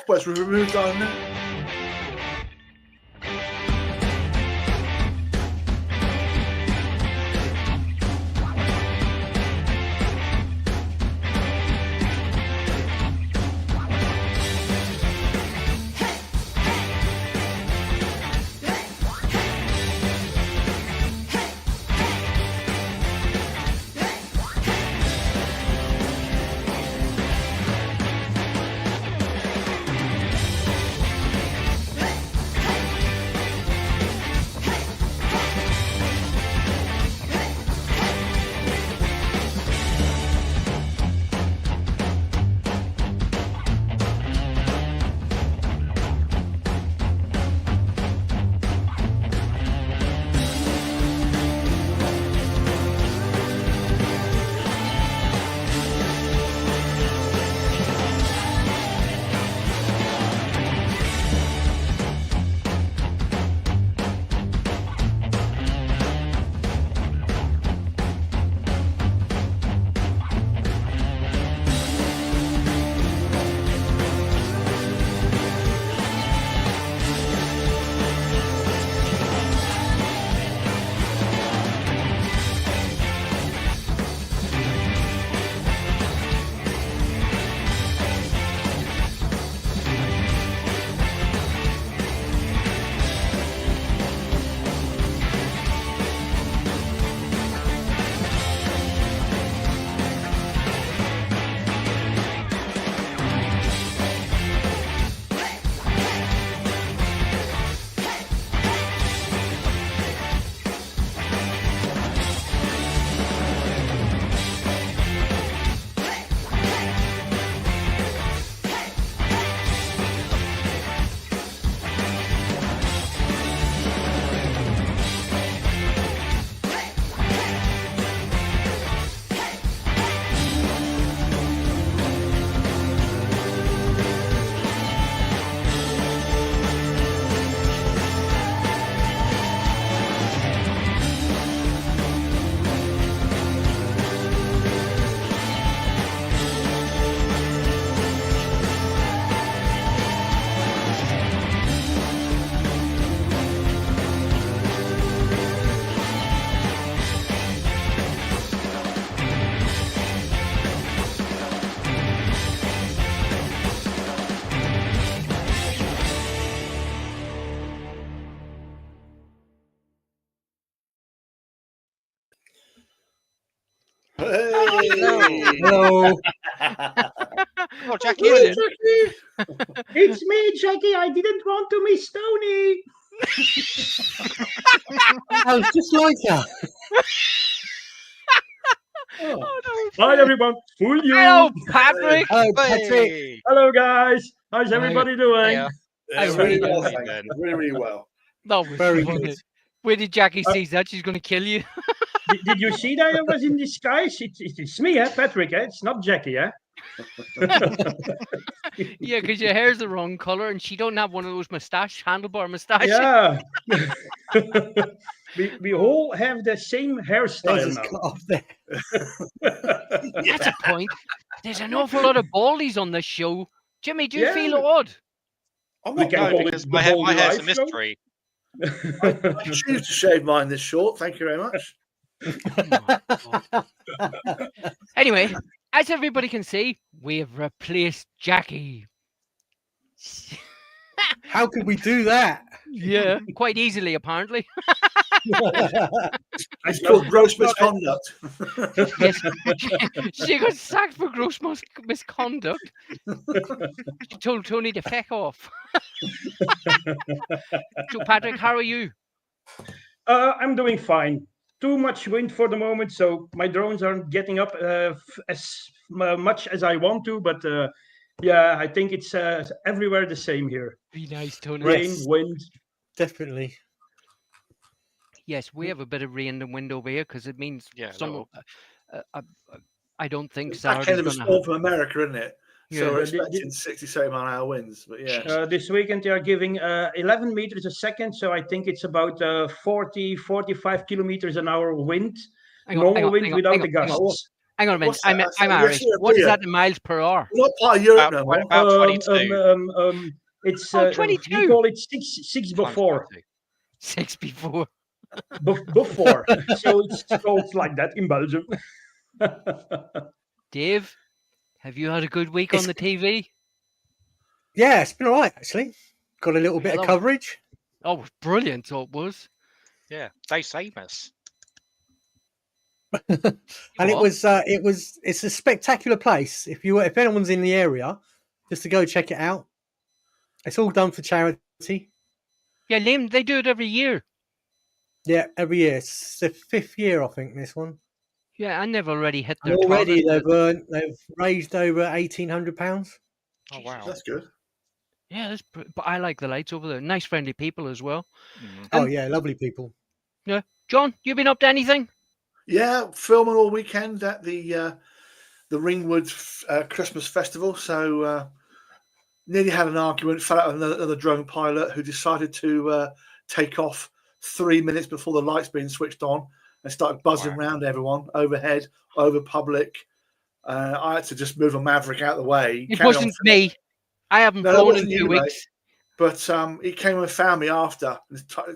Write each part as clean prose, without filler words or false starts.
octopus was removed on. Hey. Hello. Oh, Jackie, is it? It's me, Jackie. I didn't want to miss Tony. Oh, just like that. Hi, everyone. Fool you. Hello, Patrick. Hello, Patrick. Hey. Hello, guys. How's everybody doing? Hiya. Yeah, really well, thank you. Really, really well. That was Very funny. good. Where did Jackie see that? She's going to kill you. Did you see that I was in disguise? It's me, Patrick. It's not Jackie, Yeah, because your hair's the wrong color, and she don't have one of those handlebar mustaches. Yeah. we all have the same hairstyle There's now. cut off there. That's a point. There's an awful lot of baldies on this show. Jimmy, do you Yeah. feel odd? I'm We not can going call it Because the my Baldy hair's a Life Show. mystery. I choose to shave mine this short. Thank you very much. Anyway, as everybody can see, we have replaced Jackie. How could we do that? Yeah, quite easily, apparently. It's called gross misconduct. Yes, she got sacked for gross misconduct. She told Tony to feck off. So, Patrick, how are you? I'm doing fine. Too much wind for the moment, so my drones aren't getting up as much as I want to. But yeah, I think it's everywhere the same here. Be nice, Tony. Rain, Yes. wind. Definitely. Yes, we have a bit of rain and wind over here because it means Yeah, some. I don't think It's that Saturday's kind of a going to storm from America, isn't it? So Yeah. we're expecting 67 mile an hour winds. But yeah, This weekend they are giving 11 meters a second, so I think it's about 40, 45 kilometers an hour wind. Normal wind without the gusts. Hang on a minute. What's that? I'm Yes, Irish. yeah, What is yeah. that in miles per hour? We're not part of Europe no more. About 22. It's Oh, we 22. call it six before. 6 before. Before. So it's called like that in Belgium. Dave, have you had a good week on the TV? Yeah, it's been all right actually. Got a little bit of Hello. coverage. Oh, it was brilliant. So it was. Yeah, they famous. And it's a spectacular place. If anyone's in the area, just to go check it out. It's all done for charity. Yeah, Liam, they do it every year. Yeah, every year. It's the 5th year, I think, this one. Yeah, and they've already hit their And already target. they've raised over £1,800. Oh wow. That's good. Yeah, but I like the lights over there. Nice, friendly people as well. Oh yeah, lovely people. Yeah, John, you been up to anything? Yeah, filming all weekend at the Ringwood Christmas Festival. So nearly had an argument. Fell out with another drone pilot who decided to take off 3 minutes before the lights being switched on and started buzzing around everyone overhead, over public. I had to just move a Maverick out of the way. It wasn't me. I haven't flown in 2 mate. weeks. But he came and found me after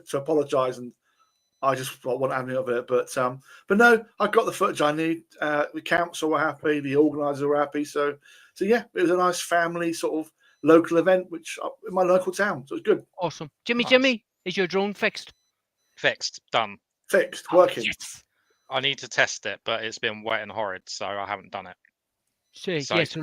to apologise, and I just wasn't having of it. But no, I got the footage I need. The council were happy, the organisers were happy. So yeah, it was a nice family sort of local event, which in my local town. So it was good. Awesome. Jimmy, Nice. Jimmy, is your drone fixed? Fixed, done. Fixed, working. Yes. I need to test it, but it's been wet and horrid, so I haven't done it. So So let's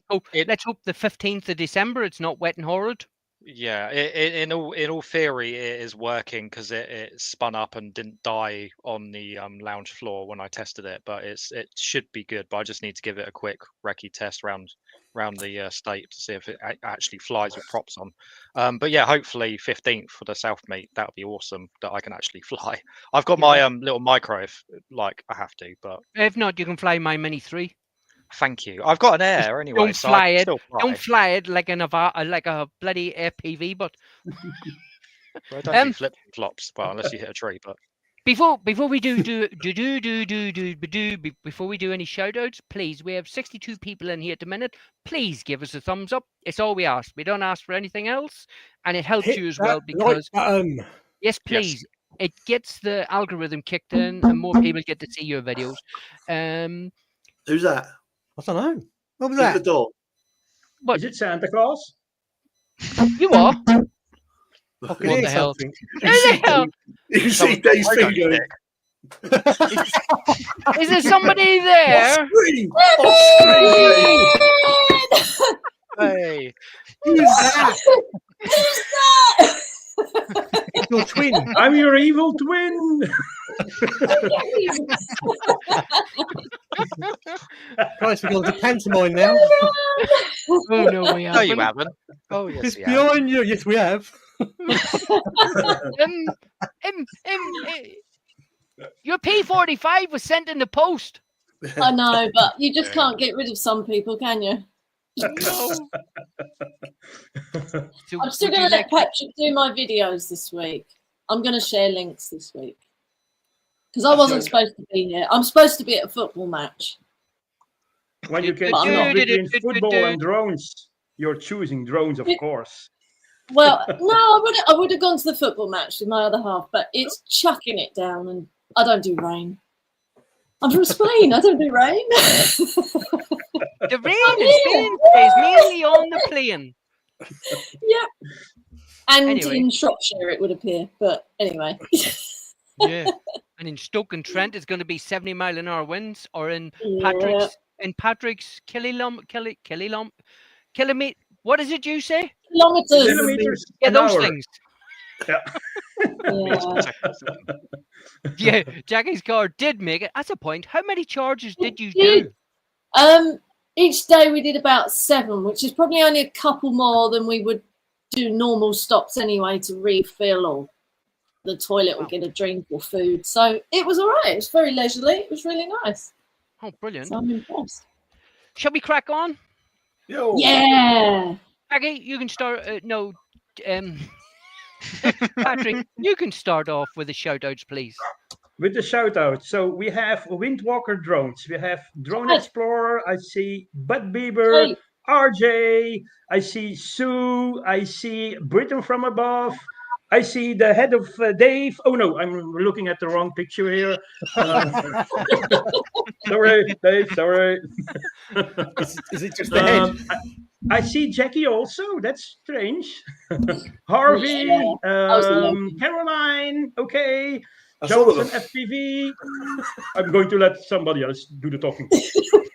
hope the 15th of December it's not wet and horrid. Yeah, in all theory, it is working because it spun up and didn't die on the lounge floor when I tested it. But it should be good. But I just need to give it a quick recce test round the state to see if it actually flies with props on. But yeah, hopefully 15th for the South Meet. That would be awesome that I can actually fly. I've got my little micro if like I have to, but If not, you can fly my Mini 3. thank you. I've got an Air anyway, Don't so fly I can it. still fly. Don't fly it like like a bloody FPV. But I don't do flip flops. Well, unless you hit a tree, but. before we before we do any shout outs, please, we have 62 people in here at the minute. Please give us a thumbs up. It's all we ask. We don't ask for anything else, and it helps you as well because yes, please. It gets the algorithm kicked in, and more people get to see your videos. Who's that? I don't know. What was Who's that? the door? Is it Santa Claus? You are. I could What hear the hell? something. Who the hell? You can see Dave's finger going. Is there somebody there? Scream! Oh, Hey, Who's that? Who's that? It's your twin. I'm your evil twin. Christ, we're going to pantomime now. Oh no, we no, you haven't. haven't. Oh yes, It's we have. behind you. Yes, we have. Your P45 was sent in the post. I know, but you just can't get rid of some people, can you? No. So I'm still would going you to let like- Patrick do my videos this week. I'm going to share links this week. Because I wasn't supposed to be here. I'm supposed to be at a football match. When you can But I'm not. choose between football and drones, you're choosing drones, of course. Well, no, I would have gone to the football match with my other half, but it's chucking it down, and I don't do rain. I'm from Spain. I don't do rain. The rain is mainly on the plane. Yep. And Anyway. in Shropshire, it would appear. But anyway. Yeah. And in Stoke-on-Trent, it's going to be 70-mile-an-hour winds, or in Yeah. Patrick's kilometer. What is it you say? Kilometers. Kilometers Yeah, an those hour. things. Yeah. Yeah, Jackie's car did make it. That's a point. How many charges did you do? Each day we did about 7, which is probably only a couple more than we would do normal stops anyway to refill or the toilet or get a drink or food. So it was all right. It was very leisurely. It was really nice. Oh, brilliant. So I'm impressed. Shall we crack on? Yo. Yeah. Jackie, you can start. Patrick, you can start off with the shout outs, please. with the shout out. So we have Windwalker drones. We have Drone Hi. Explorer. I see Bud Bieber, RJ. I see Sue. I see Britain from above. I see the head of Dave. Oh no, I'm looking at the wrong picture here. Sorry, Dave. Sorry. Is it just the head? I see Jackie also. That's strange. Harvey, Caroline. Okay. Johnson FPV. I'm going to let somebody else do the talking.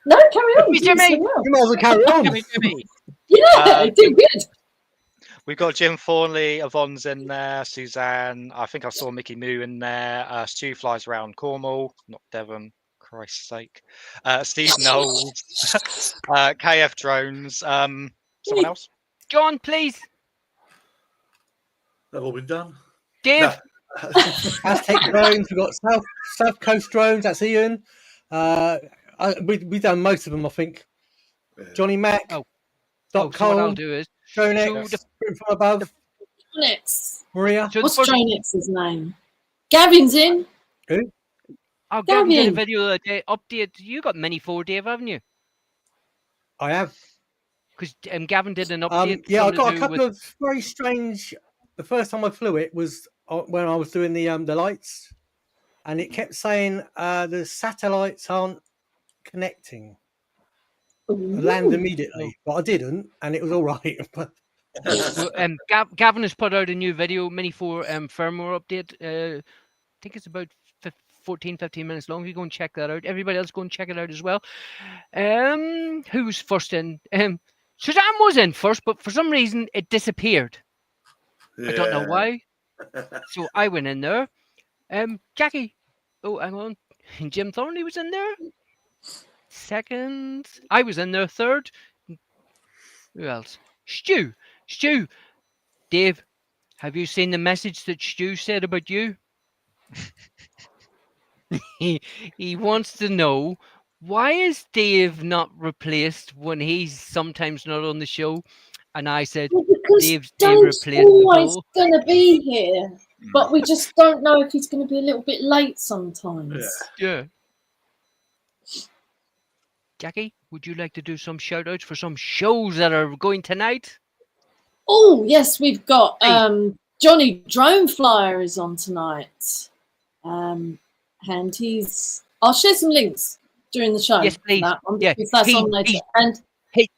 No, carry on. Jimmy. You might as well carry on. Jimmy. Yeah, did good. We've got Jim Thornley, Yvonne's in there, Suzanne. I think I saw Mickey Moo in there. Stu flies around Cornwall, not Devon. Christ's sake. Steve Knowles, KF Drones. Someone else? John, please. They've all been done. Dave. No. Aztec drones. We've got South Coast drones. That's Ian. We've done most of them, I think. Johnny Mac. Oh. Dot So what I'll Cole. do is DroneX. From above. DroneX. Maria. What's DroneX's name? Gavin's in. Who? Oh, Gavin did a Gavin. video the other day. Update. You got Mini 4, Dave, haven't you? I have. Because Gavin did an update. Yeah, I something got to a do couple with- of very strange. The first time I flew it was when I was doing the lights, and it kept saying the satellites aren't connecting. I land immediately, but I didn't, and it was all right. Well, Gavin has put out a new video, Mini 4 firmware update. I think it's about 14, 15 minutes long. You go and check that out. Everybody else go and check it out as well. Who's first in? Suzanne was in first, but for some reason it disappeared. I don't know why. So I went in there. Jackie. Oh, hang on. Jim Thornley was in there. Second. I was in there. Third. Who else? Stu. Dave, have you seen the message that Stu said about you? He wants to know, why is Dave not replaced when he's sometimes not on the show? And I said, because Dave's always going to be here, but we just don't know if he's going to be a little bit late sometimes. Yeah. Jackie, would you like to do some shout outs for some shows that are going tonight? Oh, yes, we've got Johnny Drone Flyer is on tonight. And I'll share some links during the show. Yes, please. That one, Yeah. because that's on later. And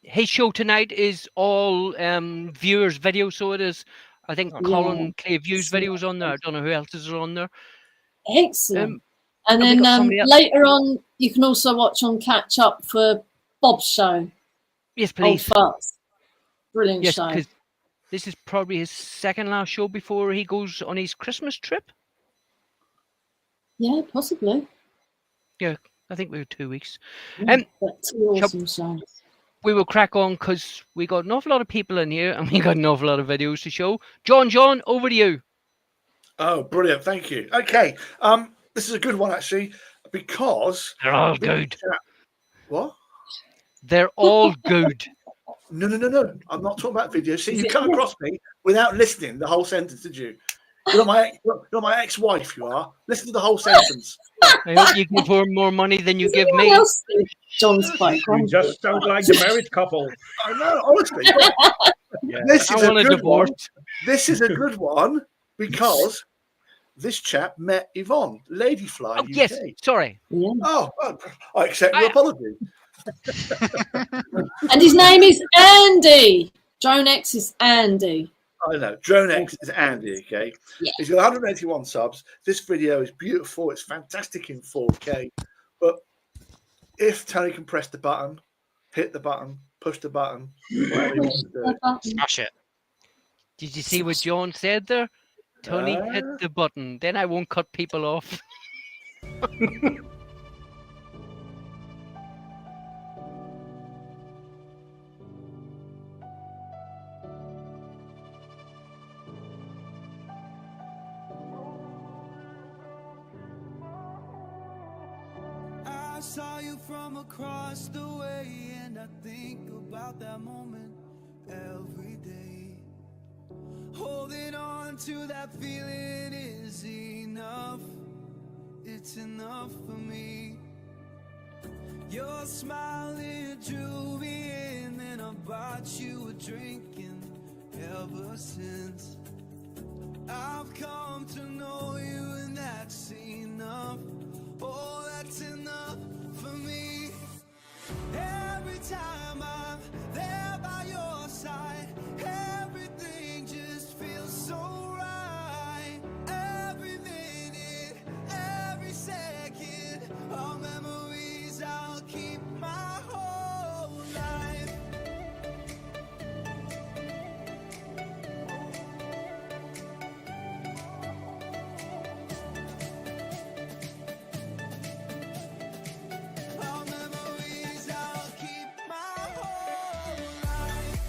his show tonight is all viewers' video, so it is. I think Colin Clay views videos on there. I don't know who else is on there. Excellent. And then later on, you can also watch on Catch Up for Bob's show. Yes, please. Old Farts. Brilliant Yes, show. because this is probably his second last show before he goes on his Christmas trip. Yeah, possibly. Yeah, I think we were 2 weeks. But two awesome shows. We will crack on because we got an awful lot of people in here and we got an awful lot of videos to show. John, over to you. Oh, brilliant. Thank you. Okay. This is a good one, actually, because... They're all good. What? They're all good. No. I'm not talking about videos. See, you come across me without listening the whole sentence, did you? You're not my ex-wife, you are. Listen to the whole sentence. I hope you give her more money than you give me. John's quite You just sound like the married couple. I know, honestly. This is a good one. This is a good one because this chap met Yvonne Ladyerflyeruk. Oh, yes, sorry. Yeah. Oh, well, I accept your apology. And his name is Andy. DroneX is Andy. I know. DroneX is Andy, okay? Yeah. He's got 181 subs. This video is beautiful. It's fantastic in 4K. But if Tony can press the button, hit the button, push the button, whatever he wants to do. Smash it. Did you see what John said there? Tony, hit the button. Then I won't cut people off. I saw you from across the way, and I think about that moment every day. Holding on to that feeling is enough. It it's enough for me. Your smile, it drew me in, and I bought you a drink, and ever since I've come to know you, and that's enough. Oh, that's enough for me. Every time I'm there by your side, everything just feels so right. Every minute, every second, all memories I'll keep my whole life. All memories I'll keep my whole life.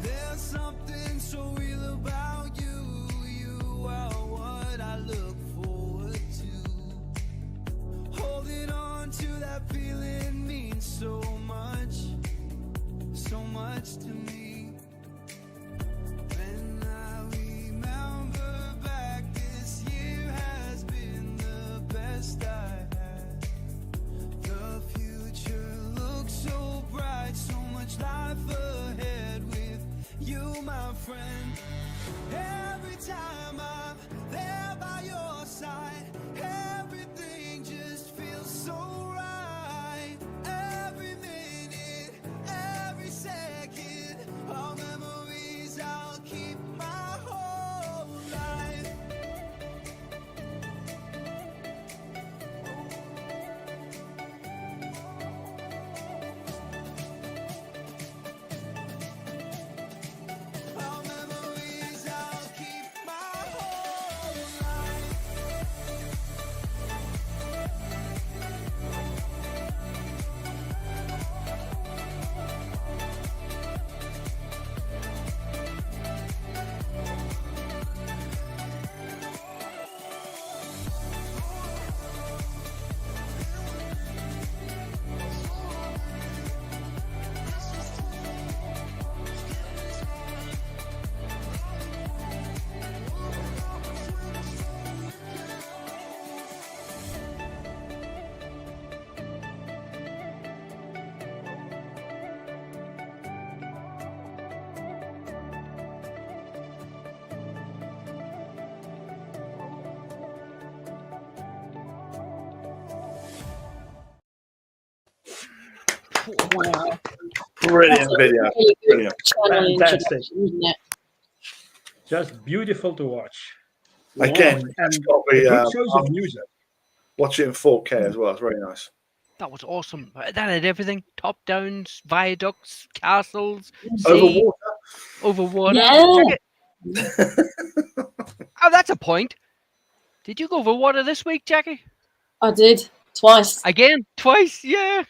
There's something so real about you. You are what I look forward to. Holding on to that feeling means so much to me. When I remember back, this year has been the best I had. The future looks so bright, so much life ahead with you, my friend. Every time I'm there by your side, everything just feels so right. Every minute, every second, all memories I'll keep my whole life. All memories I'll keep my whole life. Wow. Brilliant video. Really good Brilliant. channel Fantastic. introduction, isn't it? Just beautiful to watch. Again, And it's got to be, good choice of music. watch it in 4K as well. It's very nice. That was awesome. That had everything: top downs, viaducts, castles, Over sea, water. over water. Yeah. Oh, that's a point. Did you go over water this week, Jackie? I did twice. Again? Twice? Yeah.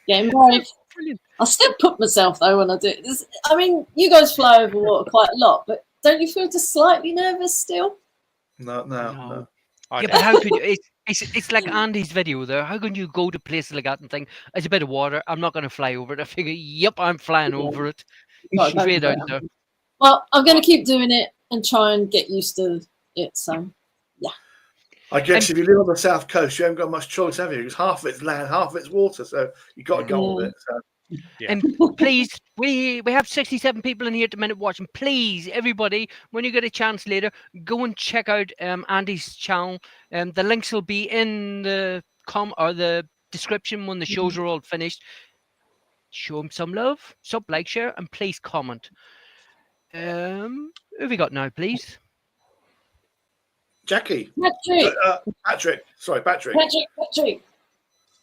Getting brave. Brilliant. I still put myself though when I do it. I mean, you guys fly over water quite a lot, but don't you feel just slightly nervous still? No. Yeah, but how could you? It's like Andy's video there. How can you go to places like that and think, "It's a bit of water. I'm not going to fly over it." I figure, "Yep, I'm flying over it." Gotta go Straight for out it. there. Well, I'm going to keep doing it and try and get used to it. So, yeah. I guess if you live on the south coast, you haven't got much choice, have you? Because half of it's land, half of it's water, so you've got to go with it. So. Yeah. And please, we have 67 people in here at the minute watching. Please, everybody, when you get a chance later, go and check out Andy's channel. The links will be in the the description when the shows are all finished. Show him some love, sub, like, share, and please comment. Who have we got now, please? Jackie. Patrick. Patrick.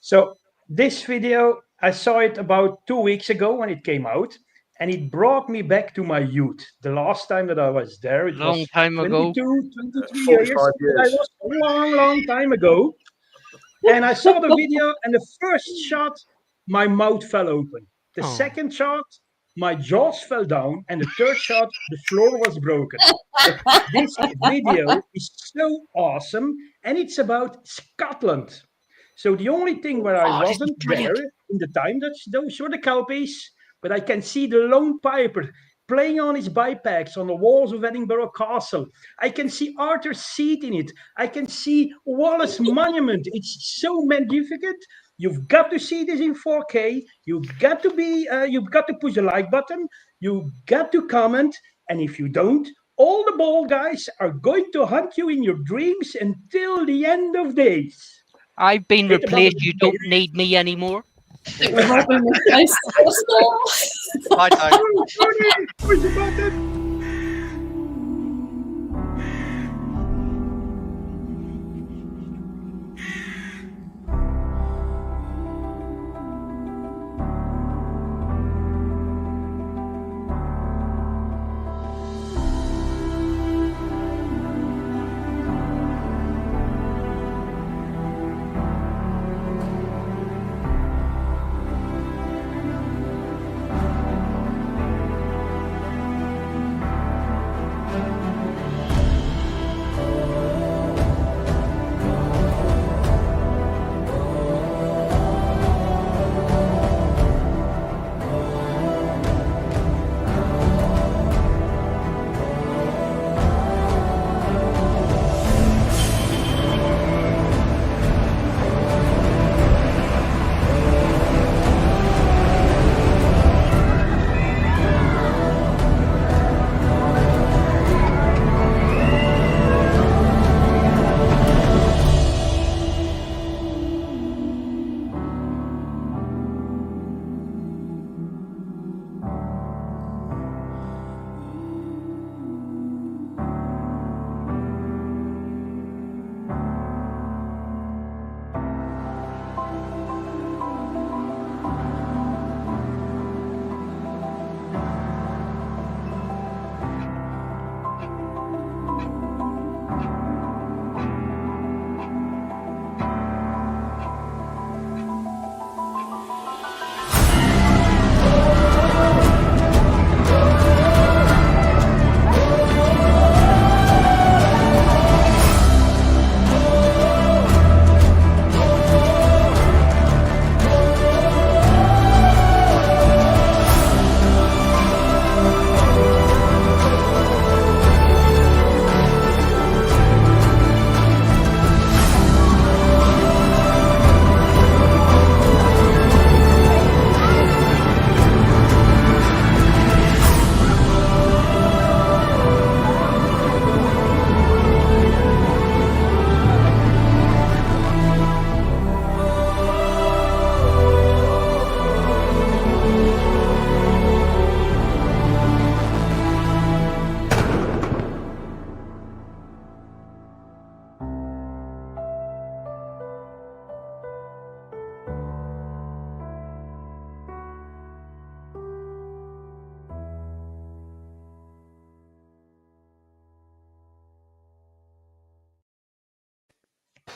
So this video, I saw it about 2 weeks ago when it came out, and it brought me back to my youth. The last time that I was there, it Long was time ago. 22, 23 45 years. years. That was a long time ago. And I saw the video, and the first shot, my mouth fell open. The Oh. second shot, my jaws fell down, and the third shot, the floor was broken. But this video is so awesome, and it's about Scotland. So the only thing where I wasn't there in the time, those were the Kelpies, but I can see the Lone Piper playing on his bipeds on the walls of Edinburgh Castle. I can see Arthur's seat in it. I can see Wallace Monument. It's so magnificent. You've got to see this in 4K. You've got to push the like button. You've got to comment. And if you don't, all the bald guys are going to hunt you in your dreams until the end of days. I've been replaced. You don't need me anymore. We've all been replaced. I don't. Push the button.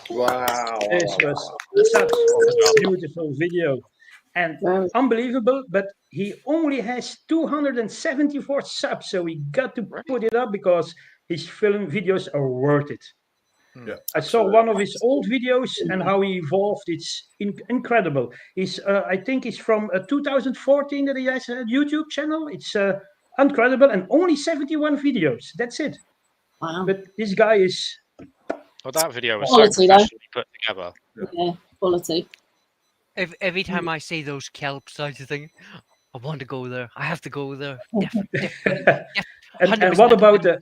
Wow. This was such a beautiful video and unbelievable, but he only has 274 subs, so we got to put it up because his film videos are worth it. Yeah, I saw one of his old videos and how he evolved. It's incredible. He's, I think it's from 2014 that he has a YouTube channel. It's incredible and only 71 videos. That's it. Wow. But this guy is... Well, that video was Quality, so professionally put together. Yeah, quality. Every time I see those kelps, I just think, I want to go there. I have to go there. Definitely. And what about the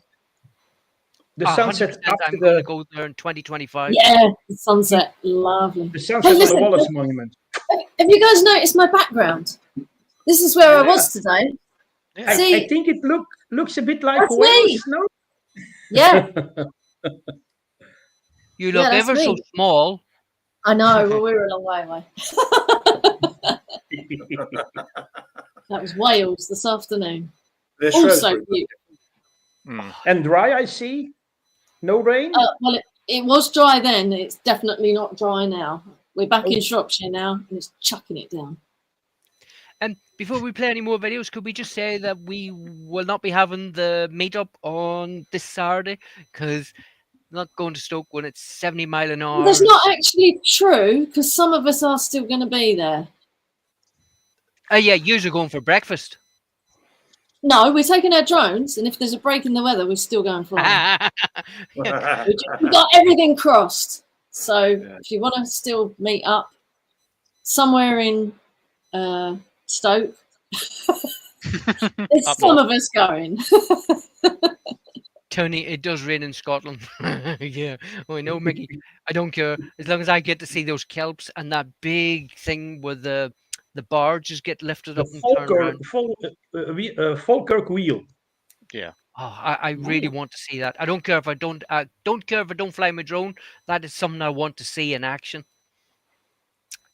sunset after I'm going to go there in 2025. Yeah, the sunset, lovely. The sunset on the Wallace Monument. Have you guys noticed my background? This is where I was today. Yeah. I think it looks a bit like That's Wales, me. no? Yeah. You look that's ever so me. small. I know, well, we were a long way away. That was Wales this afternoon. Also beautiful. And dry, I see. No rain? Well, it was dry then. It's definitely not dry now. We're back in Shropshire now, and it's chucking it down. Before we play any more videos, could we just say that we will not be having the meetup on this Saturday because not going to Stoke when it's 70 mile an hour. Well, that's not actually true because some of us are still going to be there. Yeah, you're going for breakfast. No, we're taking our drones, and if there's a break in the weather, we're still going flying. We've got everything crossed. So if you want to still meet up somewhere in Stoke, there's some of us going. Tony, it does rain in Scotland. Yeah, I know, Mickey. I don't care as long as I get to see those kelps and that big thing with the barges get lifted up and turned around. Falkirk wheel. Yeah. Oh, I really want to see that. I don't care if I don't care if I don't fly my drone. That is something I want to see in action.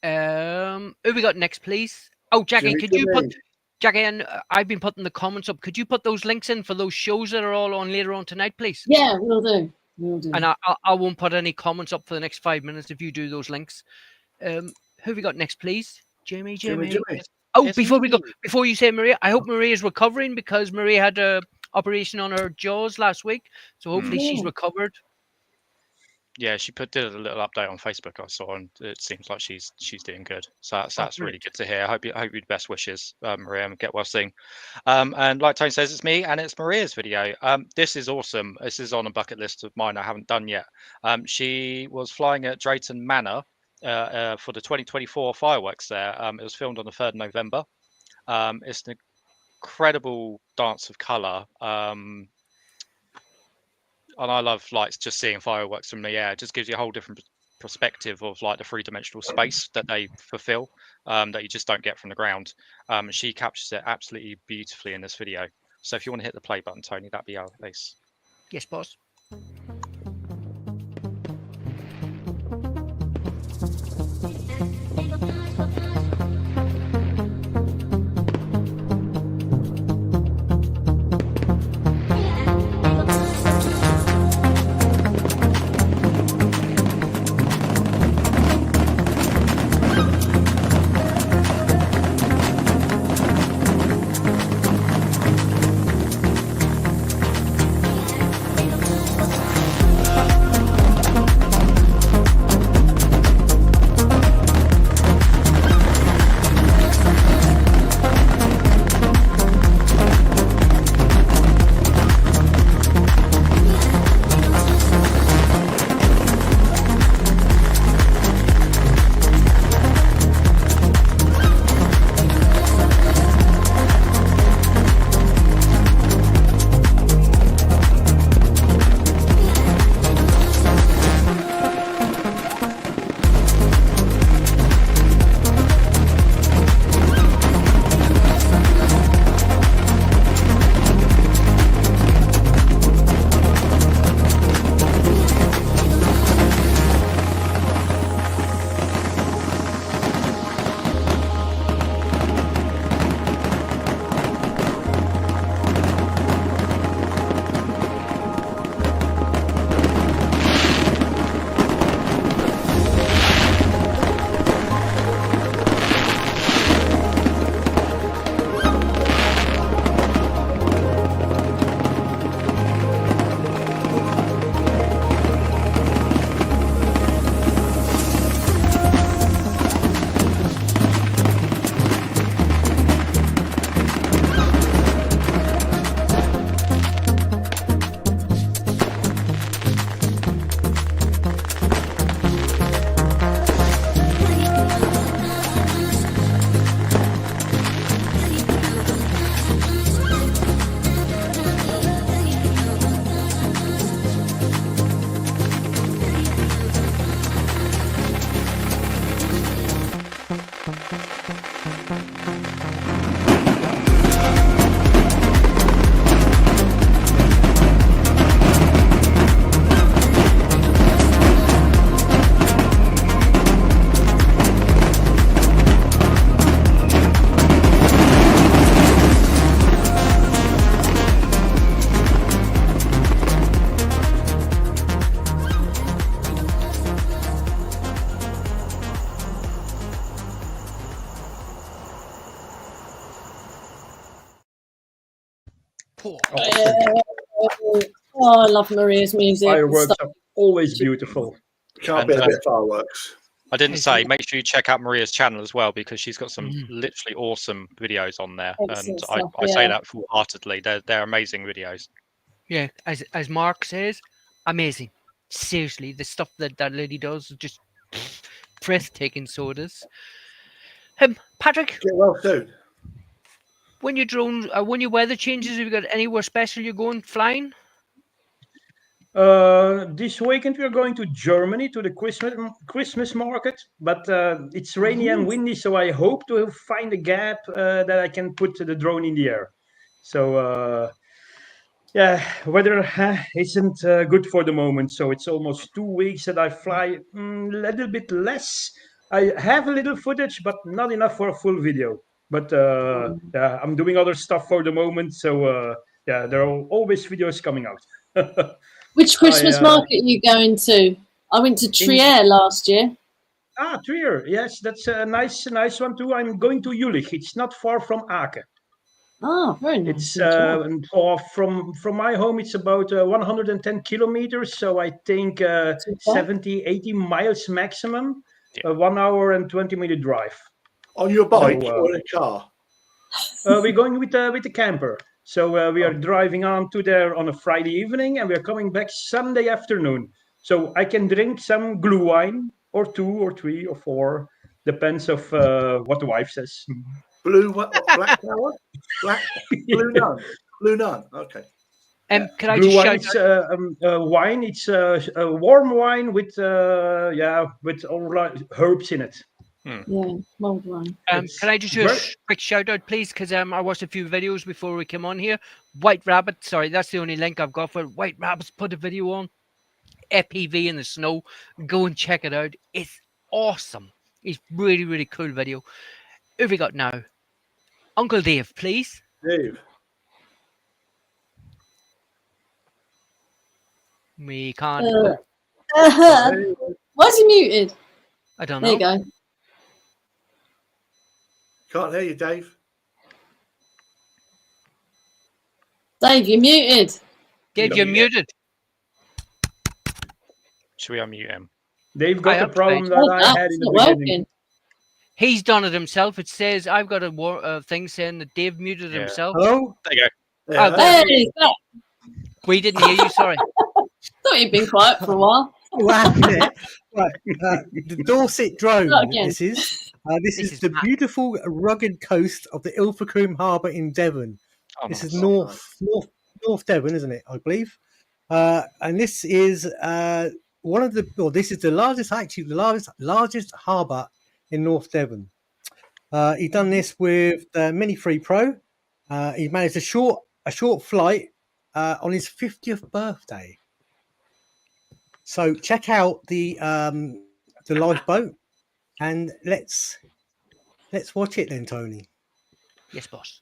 Who we got next, please? Oh, Jackie, could you put Jackie? And I've been putting the comments up. Could you put those links in for those shows that are all on later on tonight, please? Yeah, we'll do. We'll do. And I won't put any comments up for the next 5 minutes if you do those links. Who we got next, please? Jamie. Oh, It's before me. we go, before you say Maria, I hope Maria is recovering because Maria had a operation on her jaws last week, so hopefully she's recovered. Yeah, she did a little update on Facebook I saw, and it seems like she's doing good. So that's really good to hear. I hope you best wishes, Maria, and get well soon. And like Tony says, it's me and it's Maria's video. This is awesome. This is on a bucket list of mine I haven't done yet. She was flying at Drayton Manor for the 2024 fireworks there. It was filmed on the 3rd of November. It's an incredible dance of colour. And I love like just seeing fireworks from the air. It just gives you a whole different perspective of like the three-dimensional space that they fulfill that you just don't get from the ground. She captures it absolutely beautifully in this video. So if you want to hit the play button, Tony, that'd be our place. Yes, boss. Oh, I love Maria's music. Fireworks are always beautiful. Can't be a bit of fireworks. I didn't say, make sure you check out Maria's channel as well, because she's got some literally awesome videos on there. Excellent And stuff, I say that full-heartedly. They're amazing videos. Yeah, as Mark says, amazing. Seriously, the stuff that lady does is just breathtaking. So it is. Patrick, Get well soon. when your weather changes, have you got anywhere special you're going flying? This weekend we are going to Germany to the Christmas market, but it's rainy and windy, so I hope to find a gap that I can put the drone in the air. So yeah, weather isn't good for the moment. So it's almost 2 weeks that I fly a little bit less. I have a little footage, but not enough for a full video. But yeah, I'm doing other stuff for the moment. So yeah, there are always videos coming out. Which Christmas market are you going to? I went to Trier last year. Ah, Trier. Yes, that's a nice one too. I'm going to Jülich. It's not far from Aachen. Ah, very nice. It's from my home. It's about 110 kilometers. So I think 70, 80 miles maximum. 1 hour and 20-minute drive. On your bike or in a car? We're going with the camper. So we are driving on to there on a Friday evening, and we are coming back Sunday afternoon. So I can drink some glue wine, or 2 or 3 or 4, depends of what the wife says. Black sour? Blue none. Okay. Can I glue just wine? It's wine. It's a warm wine with all herbs in it. Yeah, mulled wine. Can I just do a quick shout out, please? Because I watched a few videos before we came on here. White Rabbit, sorry, that's the only link I've got for it. White Rabbit's put a video on. FPV in the snow. Go and check it out. It's awesome. It's really, really cool video. Who have we got now? Uncle Dave, please. Dave. We can't. Why is he muted? I don't know. There you go. Can't hear you, Dave. Dave, you're muted. Dave, you're muted. Should we unmute him? They've got the problem that I had in the beginning. He's done it himself. It says I've got a thing saying that Dave muted himself. Hello? There you go. Yeah. Hey, We didn't hear you, sorry. thought you'd been quiet for a while. Right, the Dorset drone. This is the beautiful rugged coast of the Ilfracombe Harbour in Devon. Oh, this nice. is North Devon, isn't it? I believe. And this is this is the largest harbour in North Devon. He's done this with the Mini 3 Pro. He managed a short flight on his 50th birthday. So check out the lifeboat, and let's watch it then, Tony. Yes, boss.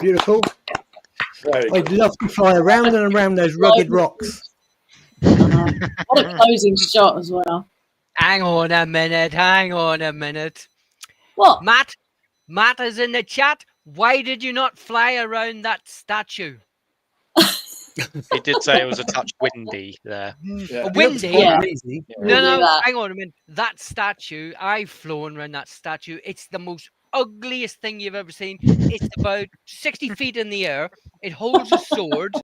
Beautiful. Very I'd good. love to fly around and around those rugged rocks. What a closing shot as well. Hang on a minute. Hang on a minute. What? Matt is in the chat. Why did you not fly around that statue? He did say it was a touch windy there. Yeah. Windy? Yeah. Easy. No, We'll do no, that. hang on a minute. That statue, I've flown around that statue. It's the most ugliest thing you've ever seen. It's about 60 feet in the air. It holds a sword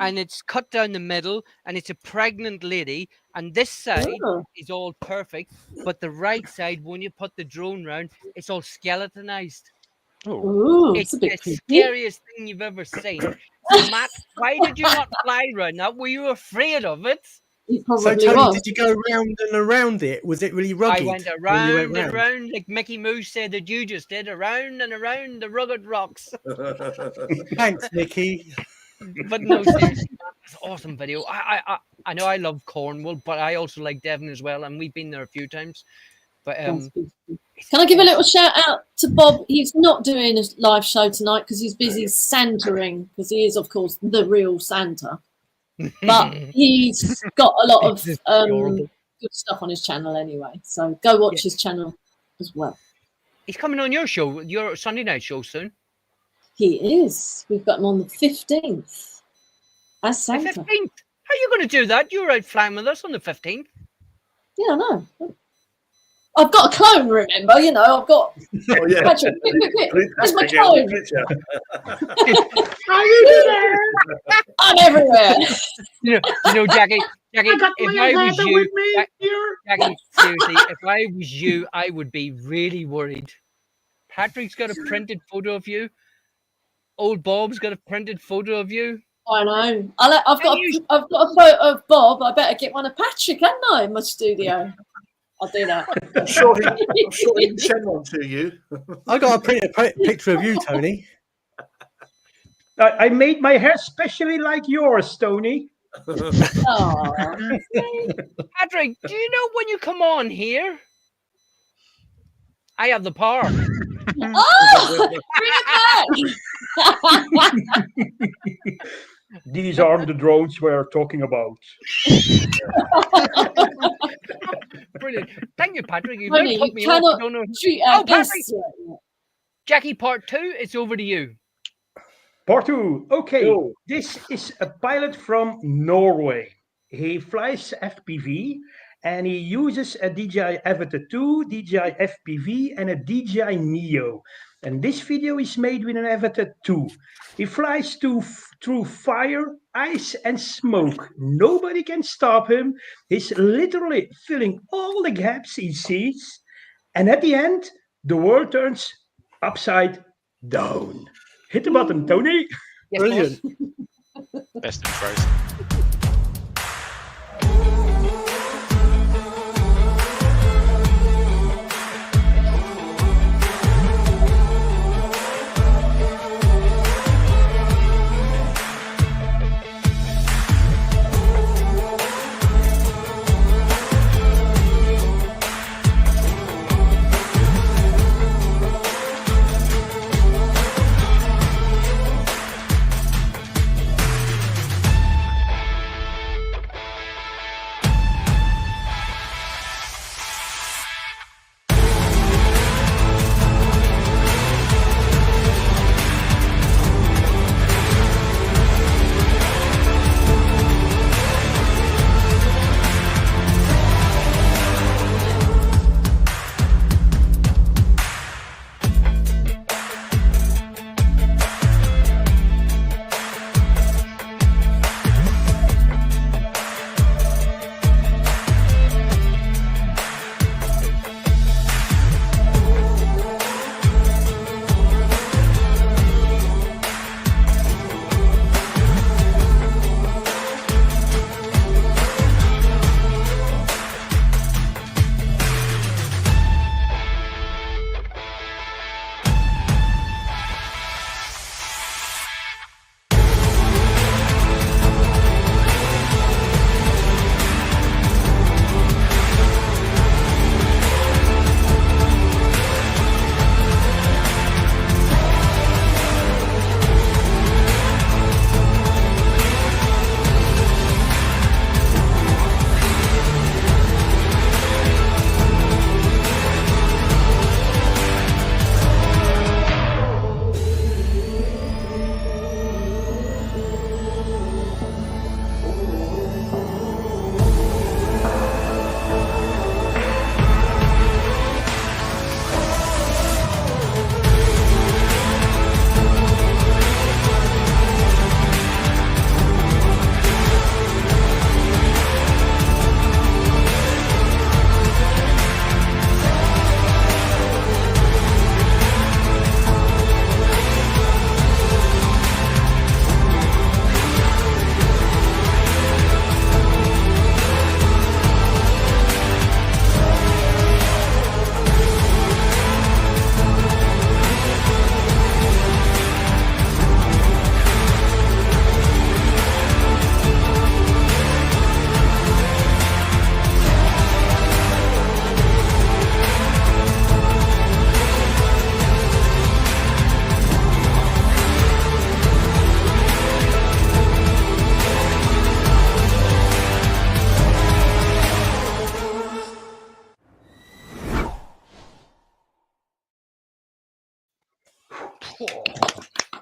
and it's cut down the middle and it's a pregnant lady. And this side Oh. is all perfect. But the right side, when you put the drone round, it's all skeletonized. Ooh, It's it's a bit the creepy. scariest thing you've ever seen. So, Matt, why did you not fly around that? Were you afraid of it? You So, probably Tony, was. did you go round and around it? Was it really rugged? I went when you around and around, like Mickey Mouse said that you just did, around and around the rugged rocks. Thanks, Mickey. But no, seriously, man, it's an awesome video. I know I love Cornwall, but I also like Devon as well, and we've been there a few times. But That's beautiful. Can I give a little shout out to Bob? He's not doing a live show tonight because he's busy Santaing, because he is, of course, the real Santa. But he's got a lot of good stuff on his channel anyway. So go watch his channel as well. he's coming on your show, your Sunday night show soon. He is. We've got him on the 15th as The Santa. 15th. How are you going to do that? You're out flying with us on the 15th. Yeah, I know. I've got a clone, remember? You know, I've got. Oh, yeah. Patrick, quick. Where's my Again, clone? picture. Are you there? I'm everywhere. You know, Jackie, I got if my I was avata you, with me here. Jackie, seriously, if I was you, I would be really worried. Patrick's got a printed photo of you. Old Bob's got a printed photo of you. I know. I've got a photo of Bob. I better get one of Patrick, hadn't I, in my studio? I'll do that. I'm sure he can send one to you. I got a printed picture of you, Tony. I made my hair specially like yours, Tony. Oh, Patrick, do you know when you come on here? I have the power. oh, bring it back. These are the drones we're talking about. Brilliant. Thank you, Patrick. You Honey, don't put you me on. cannot I don't know. treat Oh, our guests Patrick. like that. Jackie, part 2, it's over to you. Part 2. Okay, Cool. this is a pilot from Norway. He flies FPV and he uses a DJI Avata 2, DJI FPV and a DJI Neo. And this video is made with an Avata 2. He flies through fire, ice and smoke. Nobody can stop him. He's literally filling all the gaps he sees. And at the end, the world turns upside down. Hit the button, Tony. Yes, Brilliant. boss. Best intros.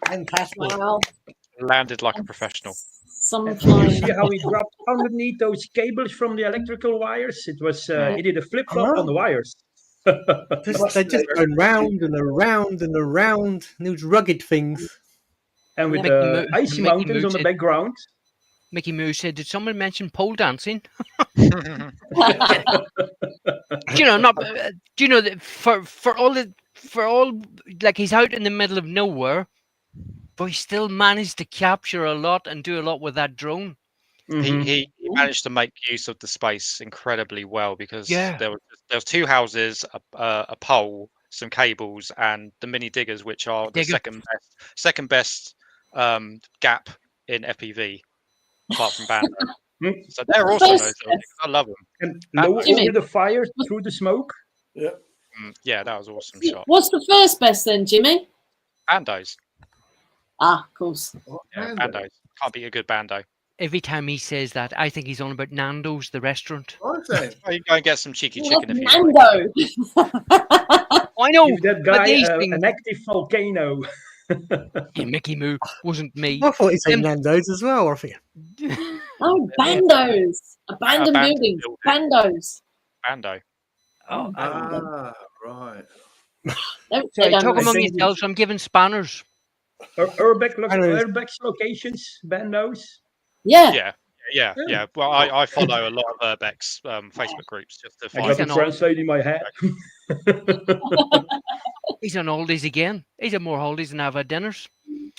Fantastic. Wow. Landed like a professional. Some And did you flying. see how he dropped underneath those cables from the electrical wires? It was he did a flip flop on the wires. They're just going round and around and around. Those rugged things. And with icy Mickey mountains Mouse on the said- background. Mickey Mouse said, "Did someone mention pole dancing?" Not. Do you know that for all like he's out in the middle of nowhere, but he still managed to capture a lot and do a lot with that drone. He managed to make use of the space incredibly well because Yeah. there was two houses, a pole, some cables, and the mini diggers, which are the Digger. second best gap in FPV, apart from Bando. So they're awesome. Those little things. I love them. And low Jimmy. over the fire through the smoke. Yeah. Yeah, that was awesome shot. What's the first best then, Jimmy? Bandos. Ah, of course. Yeah, Bandos. Can't beat a good Bando. Every time he says that, I think he's on about Nando's, the restaurant. Oh, you go and get some cheeky chicken if you Mando. I know. Give that but guy these things, an active volcano. yeah, Mickey Moo wasn't me. I thought he said Nando's as well. I think. Oh, bandos. Abandoned buildings. Bandos. Bando. Oh, Right. so don't talk know. among yourselves. I'm giving spanners. Urbex locations, bandos. Yeah. Yeah. Well, I follow a lot of Urbex Facebook groups just to I find. got to translate in my head. He's on holidays again. He's had more holidays than I've had dinners.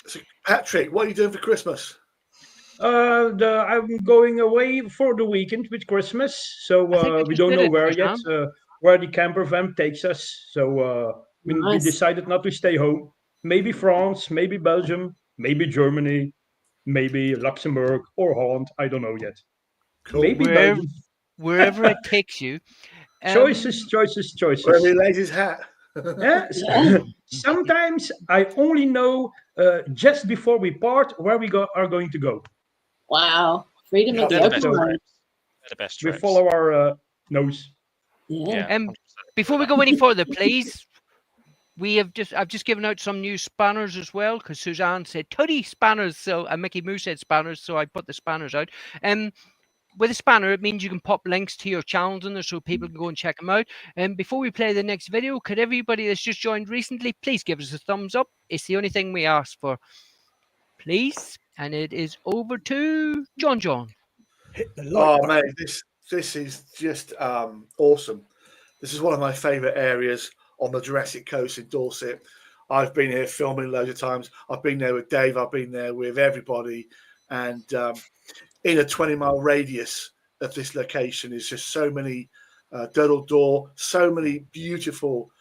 So, Patrick, what are you doing for Christmas? I'm going away for the weekend with Christmas, so we don't know where yet. Where the camper van takes us, so we decided not to stay home. Maybe France, maybe Belgium, maybe Germany, maybe Luxembourg or Holland. I don't know yet. Cool. Maybe Belgium. Wherever it takes you. Choices. Where he lays his hat. Yeah. Sometimes I only know just before we part where we are going to go. Wow. Freedom of the open road. They're the best We trips. follow our nose. Yeah. Before we go any further, please, I've just given out some new spanners as well because Suzanne said Tuddy spanners, so Mickey Moose said spanners, so I put the spanners out. With a spanner, it means you can pop links to your channels in there so people can go and check them out. And before we play the next video, could everybody that's just joined recently please give us a thumbs up? It's the only thing we ask for, please. And it is over to John. Hit the like Oh, mate, this is just awesome. This is one of my favourite areas on the Jurassic Coast in Dorset. I've been here filming loads of times. I've been there with Dave. I've been there with everybody. And in a 20-mile radius of this location is just so many Durdle Door, so many beautiful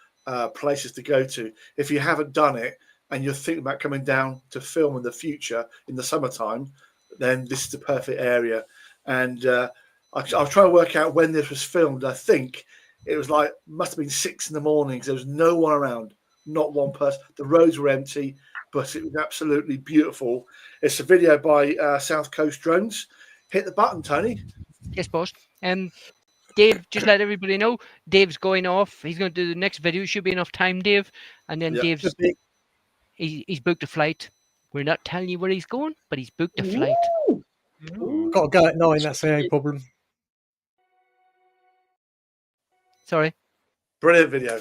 places to go to. If you haven't done it and you're thinking about coming down to film in the future, in the summertime, then this is the perfect area. And I was trying to work out when this was filmed. I think it was must have been 6 a.m. because there was no one around, not one person. The roads were empty, but it was absolutely beautiful. It's a video by South Coast Drones. Hit the button, Tony. Yes, boss. Dave, just let everybody know, Dave's going off. He's going to do the next video. Should be enough time, Dave. And then Dave's he's booked a flight. We're not telling you where he's going, but he's booked a flight. Got to go at 9. That's the only problem. Sorry. Brilliant video.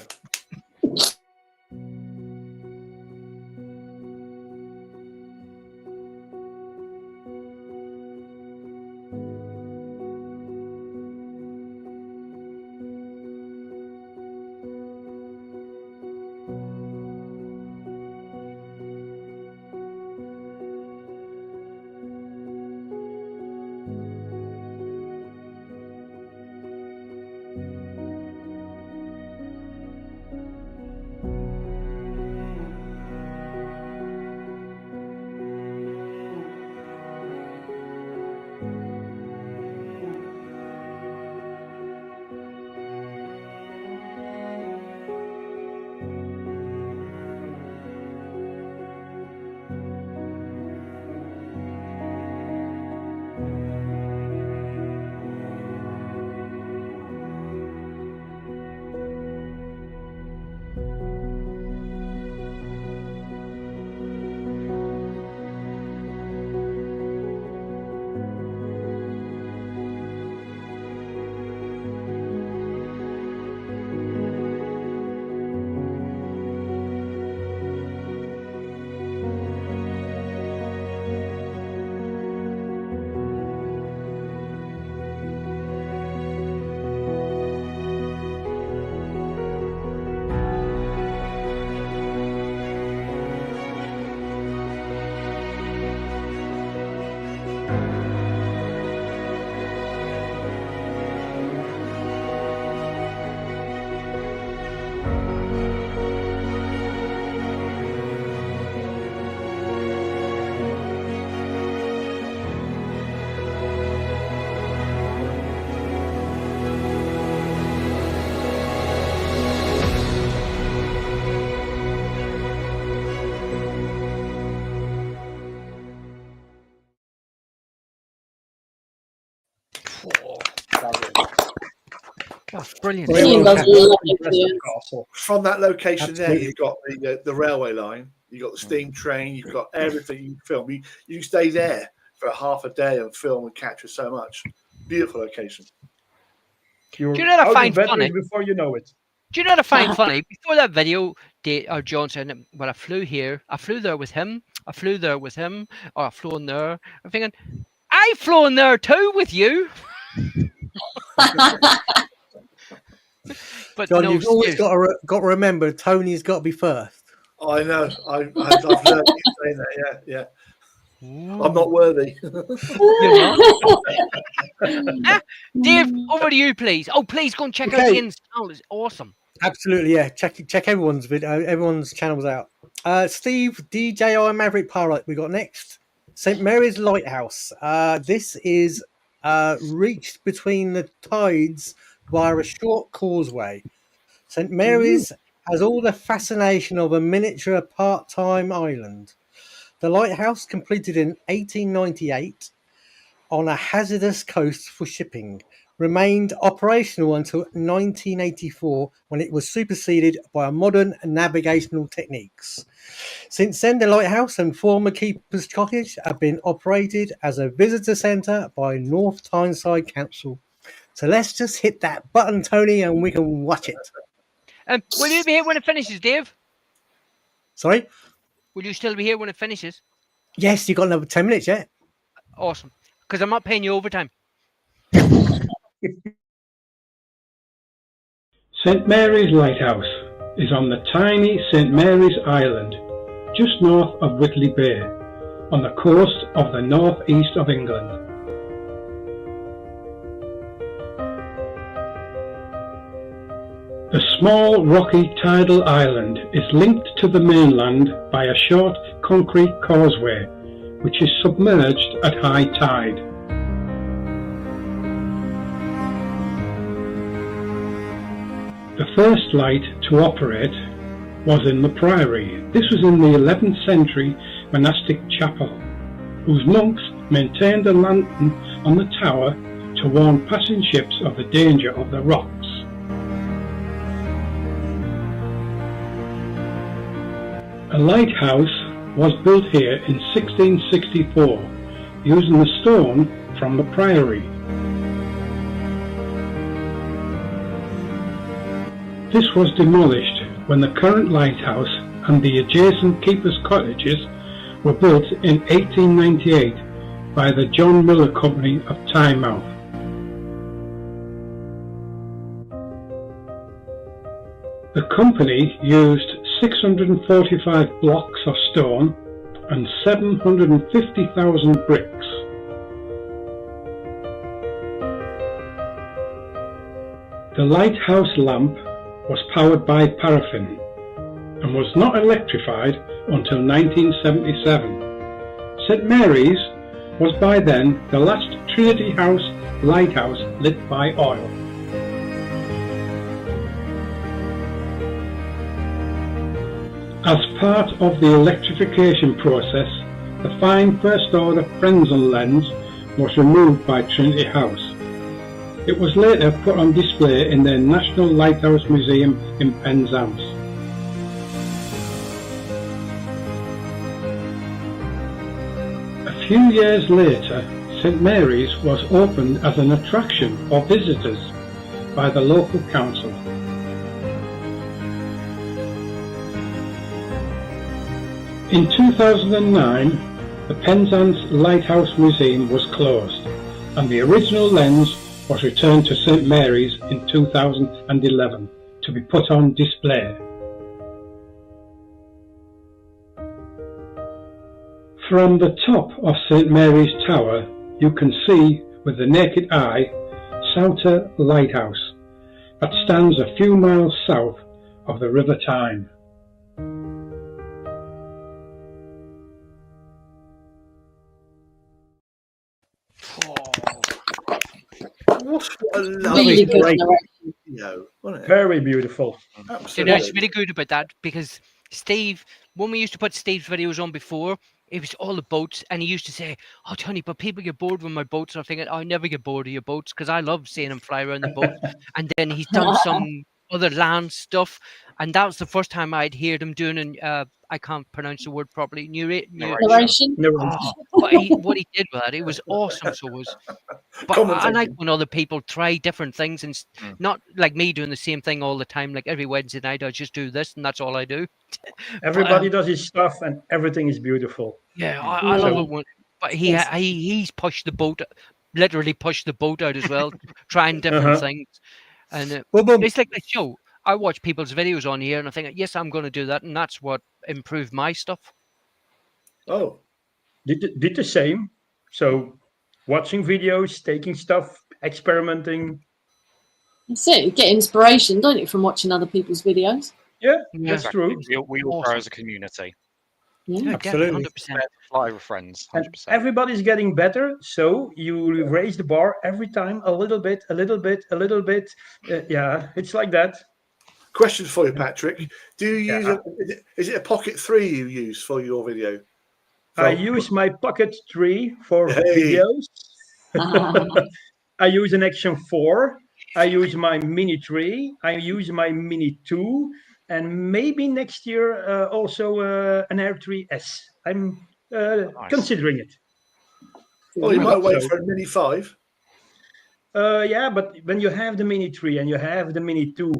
Oh, brilliant. Ian does lovely videos. Castle. From that location Absolutely. there, you've got the railway line, you've got the steam train, you've got everything you can film. You can stay there for half a day and film and capture so much. Beautiful location. You're Do you know what I out find of batteries funny? before you know it. Do you know what I find funny? Before that video, John said, well, I flew here, I flew there with him, I flew there with him, or I flew in there. I'm thinking, I've flown there too with you. But John, no, you've always seriously. got to remember, Tony's got to be first. I know. I've learned you saying that. Yeah. I'm not worthy. You're not. Dave, over to you, please. Oh, please go and check out Ian's channel. It's awesome. Absolutely, yeah. Check everyone's video, everyone's channels out. Steve, DJI Maverick Pilot, we got next. St Mary's Lighthouse. This is reached between the tides via a short causeway. St Mary's has all the fascination of a miniature part-time island. The lighthouse, completed in 1898 on a hazardous coast for shipping, remained operational until 1984 when it was superseded by modern navigational techniques. Since then, the lighthouse and former Keeper's Cottage have been operated as a visitor centre by North Tyneside Council. So let's just hit that button, Tony, and we can watch it. Will you be here when it finishes, Dave? Sorry? Will you still be here when it finishes? Yes, you've got another 10 minutes yet. Awesome. Because I'm not paying you overtime. St Mary's Lighthouse is on the tiny St Mary's Island, just north of Whitley Bay, on the coast of the northeast of England. The small rocky tidal island is linked to the mainland by a short concrete causeway, which is submerged at high tide. The first light to operate was in the Priory. This was in the 11th century monastic chapel, whose monks maintained a lantern on the tower to warn passing ships of the danger of the rocks. A lighthouse was built here in 1664 using the stone from the Priory. This was demolished when the current lighthouse and the adjacent Keeper's Cottages were built in 1898 by the John Miller Company of Tynemouth. The company used 645 blocks of stone and 750,000 bricks. The lighthouse lamp was powered by paraffin and was not electrified until 1977. St Mary's was by then the last Trinity House lighthouse lit by oil. As part of the electrification process, the fine first order Fresnel lens was removed by Trinity House. It was later put on display in their National Lighthouse Museum in Penzance. A few years later, St Mary's was opened as an attraction for visitors by the local council. In 2009, the Penzance Lighthouse Museum was closed and the original lens was returned to St Mary's in 2011 to be put on display. From the top of St Mary's Tower, you can see with the naked eye Souter Lighthouse that stands a few miles south of the River Tyne. What a lovely video, wasn't it? Very beautiful. You know, it's really good about that because Steve, when we used to put Steve's videos on before, it was all the boats, and he used to say, "Oh, Tony, but people get bored with my boats." And I'm thinking, I never get bored of your boats because I love seeing him fly around the boat. And then he's done some other land stuff, and that was the first time I'd heard him doing I can't pronounce the word properly. Narration. Oh, but what he did with that, it was awesome. So it was. But I like when other people try different things and not like me doing the same thing all the time. Like every Wednesday night, I just do this and that's all I do. Everybody does his stuff and everything is beautiful. Yeah, I love it. But he's pushed the boat, literally pushed the boat out as well, trying different things. And it's like the show. I watch people's videos on here and I think, yes, I'm going to do that. And that's what improved my stuff. Oh. Did the same. So watching videos, taking stuff, experimenting. That's it. You get inspiration, don't you, from watching other people's videos? Yeah, that's true. We all grow as a community. Yeah, absolutely. 100%. Fly with friends, 100%. And everybody's getting better, so you raise the bar every time a little bit, a little bit, a little bit. Yeah, it's like that. Question for you, Patrick. Do you use is it a Pocket 3 you use for your video? I use my Pocket 3 for videos. I use an Action 4. I use my Mini 3. I use my Mini 2. And maybe next year also an Air 3S. I'm considering it. Well, you might wait for a Mini 5. Yeah, but when you have the Mini 3 and you have the Mini 2,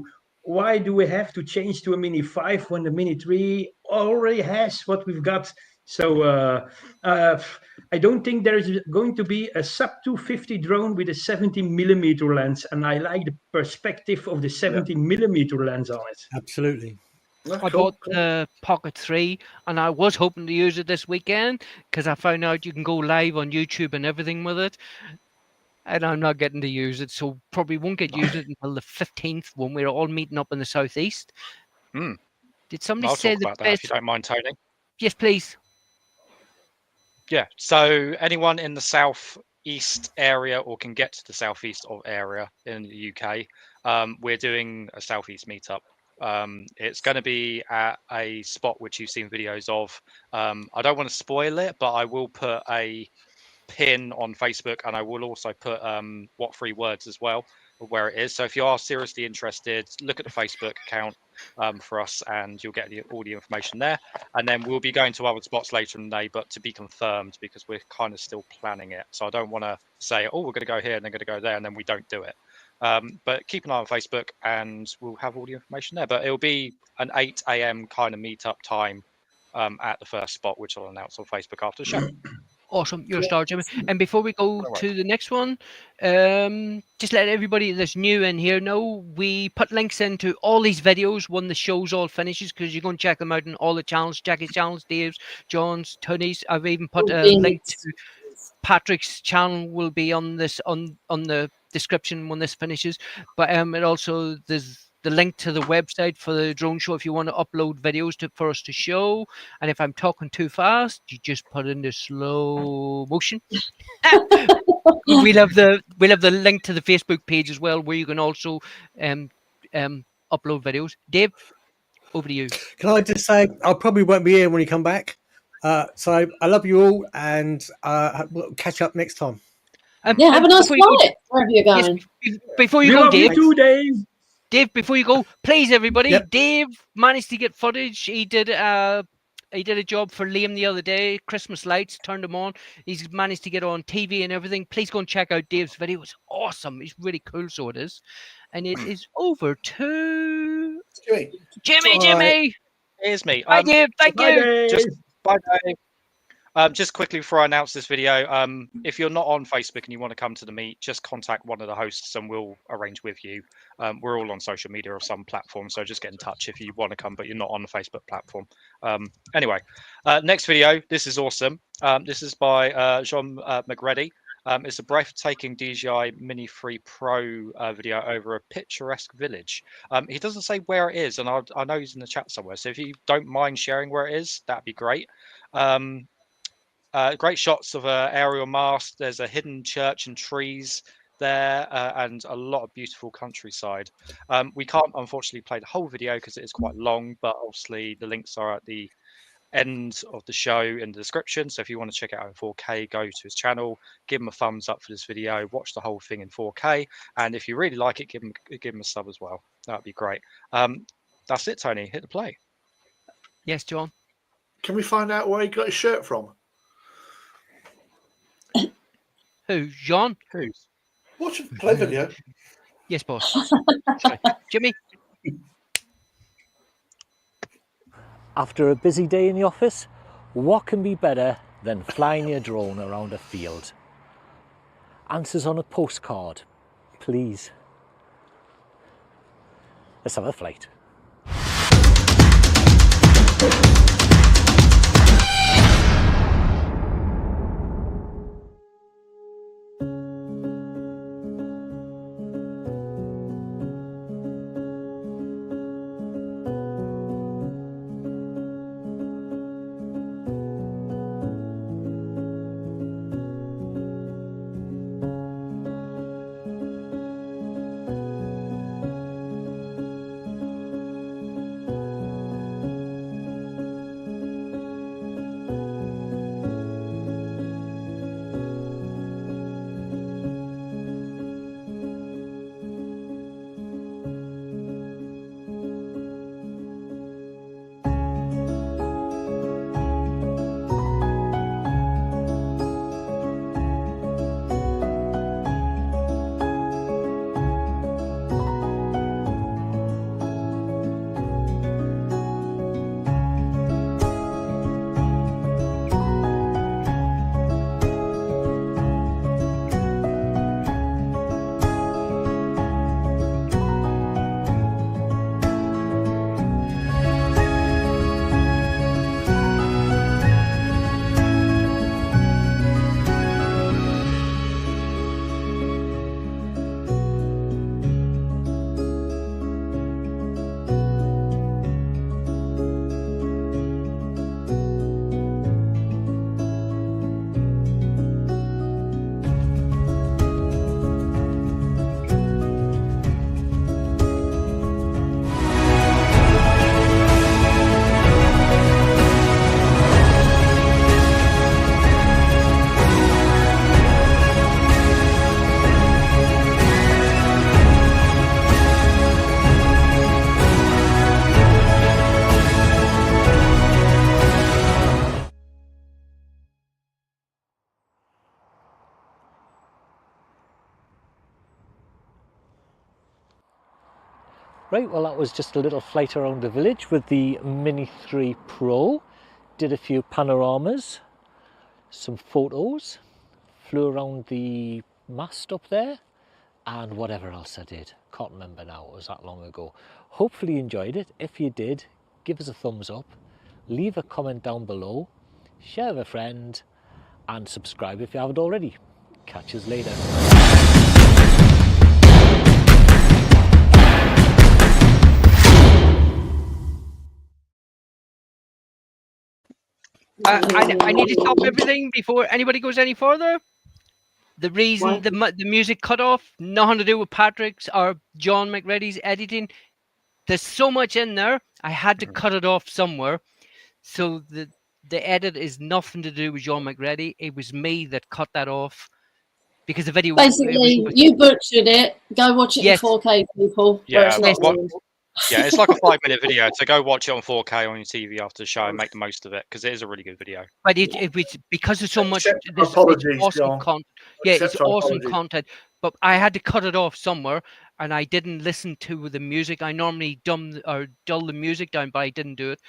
why do we have to change to a Mini 5 when the Mini 3 already has what we've got? So I don't think there is going to be a sub 250 drone with a 70mm lens, and I like the perspective of the 70mm lens on it. Absolutely. I bought the Pocket 3 and I was hoping to use it this weekend because I found out you can go live on YouTube and everything with it. And I'm not getting to use it, so probably won't get used it until the 15th when we're all meeting up in the southeast. Did somebody I'll say talk about the that best? if you don't mind, Tony. Yes, please. Yeah. So anyone in the southeast area or can get to the southeast of area in the UK, we're doing a southeast meetup. It's going to be at a spot which you've seen videos of. I don't want to spoil it, but I will put a pin on Facebook and I will also put what 3 words as well of where it is. So if you are seriously interested, look at the Facebook account for us and you'll get all the information there. And then we'll be going to other spots later in the day, but to be confirmed because we're kind of still planning it. So I don't want to say, oh, we're going to go here and then going to go there and then we don't do it. But keep an eye on Facebook and we'll have all the information there. But it'll be an 8 a.m. kind of meetup time at the first spot, which I'll announce on Facebook after the show. Awesome, you're a star, Jimmy. And before we go to the next one, just let everybody that's new in here know we put links into all these videos when the show's all finishes because you go and check them out on all the channels, Jackie's channels, Dave's, John's, Tony's. I've even put a link to Patrick's channel will be on this on the description when this finishes. But it also there's the link to the website for the drone show if you want to upload videos for us to show. And if I'm talking too fast, you just put in the slow motion. we'll have the link to the Facebook page as well, where you can also upload videos. Dave, over to you. Can I just say I probably won't be here when you come back. So I love you all, and we'll catch up next time. Yeah, have a nice flight wherever you're going. Yes, before you go, Dave. You too, Dave. Dave, before you go, please, everybody. Dave managed to get footage. He did a job for Liam the other day. Christmas lights, turned them on. He's managed to get on TV and everything. Please go and check out Dave's video. It's awesome. It's really cool, so it is. And it is over to Jimmy. Here's me. Bye, Dave. Thank you. Bye, Dave. Just quickly before I announce this video, if you're not on Facebook and you want to come to the meet, just contact one of the hosts and we'll arrange with you. We're all on social media or some platform, so just get in touch if you want to come, but you're not on the Facebook platform. Anyway, next video. This is awesome. This is by Jean McGee. It's a breathtaking DJI Mini 3 Pro video over a picturesque village. He doesn't say where it is, and I know he's in the chat somewhere, so if you don't mind sharing where it is, that'd be great. Great shots of an aerial mast. There's a hidden church and trees there, and a lot of beautiful countryside. We can't unfortunately play the whole video because it is quite long, but obviously the links are at the end of the show in the description. So if you want to check it out in 4K, go to his channel, give him a thumbs up for this video, watch the whole thing in 4K, and if you really like it, give him a sub as well. That'd be great. That's it, Tony. Hit the play. Yes, John. Can we find out where he got his shirt from? Who? John? Who's? Watch a play video. Yes, boss. Sorry. Jimmy? After a busy day in the office, what can be better than flying your drone around a field? Answers on a postcard, please. Let's have a flight. Right, well that was just a little flight around the village with the Mini 3 Pro. Did a few panoramas, some photos, flew around the mast up there, and whatever else I did. Can't remember now, it was that long ago. Hopefully you enjoyed it. If you did, give us a thumbs up, leave a comment down below, share with a friend, and subscribe if you haven't already. Catch us later. I need to stop everything before anybody goes any further. The reason the music cut off, nothing to do with Patrick's or John McReady's editing. There's so much in there, I had to cut it off somewhere. So the edit is nothing to do with John McReady. It was me that cut that off because the video. Basically, you butchered it. Go watch it in 4K, people. Yeah, it's like a 5-minute video, so go watch it on 4K on your TV after the show and make the most of it because it is a really good video. But it was because there's so much. Apologies, awesome content. Yeah, it's awesome content. But I had to cut it off somewhere, and I didn't listen to the music. I normally dull the music down, but I didn't do it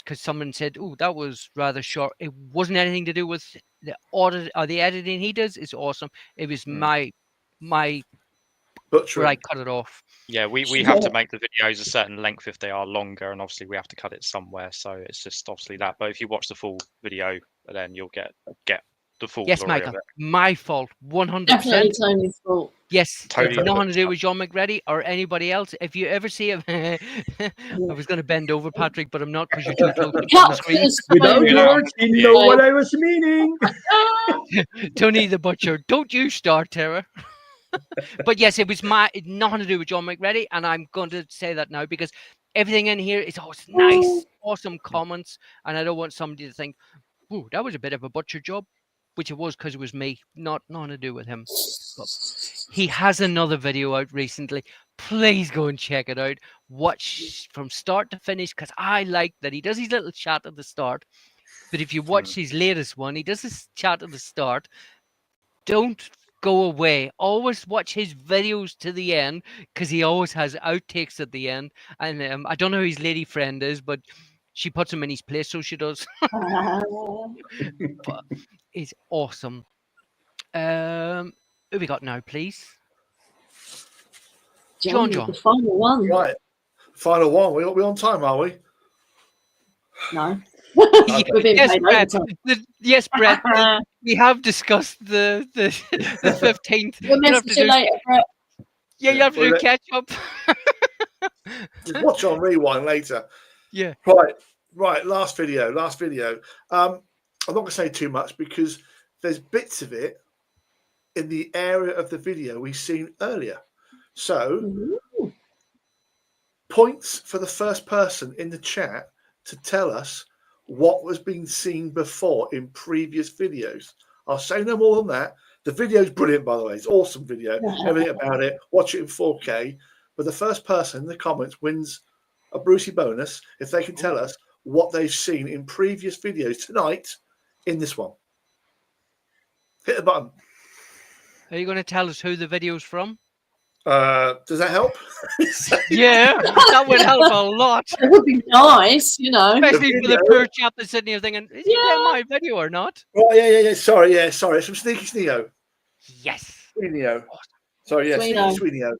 because someone said, "Oh, that was rather short." It wasn't anything to do with the audit or the editing he does. It's awesome. It was my where I cut it off. Yeah, we have to make the videos a certain length if they are longer, and obviously we have to cut it somewhere. So it's just obviously that. But if you watch the full video, then you'll get the full. Yes, glory Michael, of it. my fault, 100%. Definitely Tony's fault. Yes, Totally. Nothing to do with John McReady or anybody else. If you ever see him, I was going to bend over, Patrick, but I'm not because you're too close to the screen. Without words, you know what I was meaning. Tony the Butcher, don't you start, Tara. But yes, it was nothing to do with John McReady, and I'm going to say that now because everything in here is nice, awesome comments, and I don't want somebody to think, "Ooh, that was a bit of a butcher job," which it was because it was me, nothing to do with him. But he has another video out recently. Please go and check it out. Watch from start to finish, because I like that he does his little chat at the start. But if you watch his latest one, he does his chat at the start. Don't go away. Always watch his videos to the end, because he always has outtakes at the end. And I don't know who his lady friend is, but she puts him in his place, so she does. But it's awesome. Who we got now, please? John. The final one. Right. Final one. We on time, are we? No. Yes, Brett. We have discussed the 15th. We'll message you later, Brett. Yeah, you have to do catch up. Just watch on rewind later. Yeah. Right. Last video. I'm not going to say too much because there's bits of it in the area of the video we've seen earlier. So, points for the first person in the chat to tell us what was being seen before in previous videos. I'll say no more than that. The video's brilliant, by the way. It's an awesome video. Everything about it. Watch it in 4K. But the first person in the comments wins a Brucey bonus if they can tell us what they've seen in previous videos tonight in this one. Hit the button. Are you going to tell us who the video's from? Does that help? Yeah, that would help a lot. It would be nice, Especially for the poor chap that's sitting here thinking, is he playing my video or not? Oh, yeah. Sorry. It's from Sneaky Sneo. Yes. Sweeney-O. Sorry, yeah, Sweeney-O.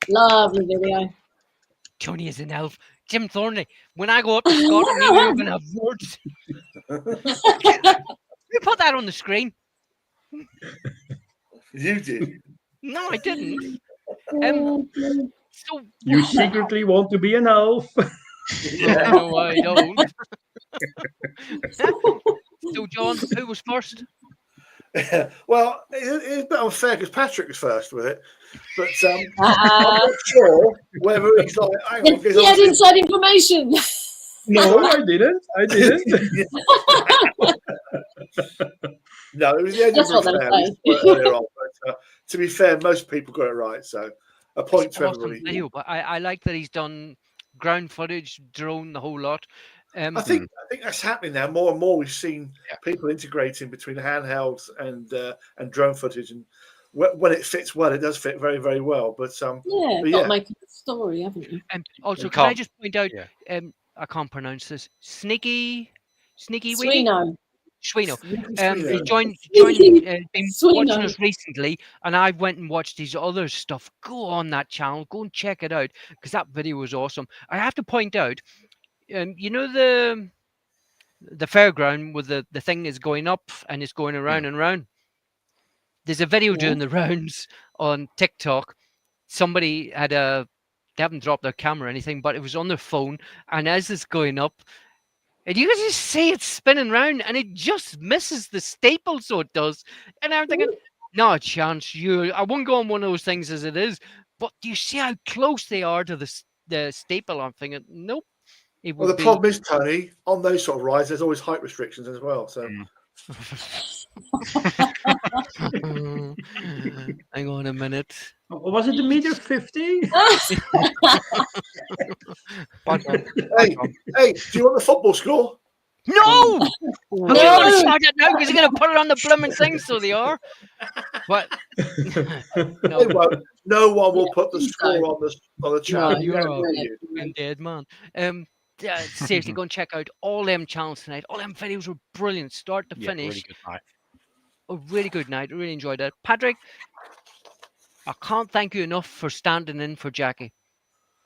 Lovely video. Tony is an elf. Jim Thornley, when I go up to Scotland, you're going to have words. You put that on the screen. You did. No, I didn't. So you secretly want to be an elf. No, I don't. So, John, who was first? Well, it's a bit unfair because Patrick was first with it, but I'm not sure whether he's like. Hang on, he had inside information. No, I didn't. No, it was the Edinburgh Fair earlier on. But, to be fair, most people got it right, so a point to awesome everybody. video, but I like that he's done ground footage, drone, the whole lot. I think that's happening now. More and more, we've seen people integrating between handhelds and drone footage, and when it fits well, it does fit very, very well. But got to make a story, haven't you? And also, can I just point out? I can't pronounce this. Sneaky Swino. Swino. He joined been watching us recently, and I went and watched his other stuff. Go on that channel, go and check it out, because that video was awesome. I have to point out, you know the fairground with the thing is going up and it's going around and around. There's a video doing the rounds on TikTok. Somebody had they haven't dropped their camera or anything, but it was on their phone, and as it's going up, and you can just see it spinning round, and it just misses the staple, so it does. And I'm thinking, no chance, I won't go on one of those things as it is. But do you see how close they are to the staple? I'm thinking, nope. Well, the problem is, Tony, on those sort of rides, there's always height restrictions as well. So, hang on a minute. Was it a meter 50? Hey, do you want the football score? No! I'm going to start it now because you're going to put it on the blooming thing, so they are. But no one will put the score on the channel. You're dead, man. Seriously, go and check out all them channels tonight. All them videos were brilliant, start to finish. Really good night. A really good night. I really enjoyed it. Patrick, I can't thank you enough for standing in for Jackie.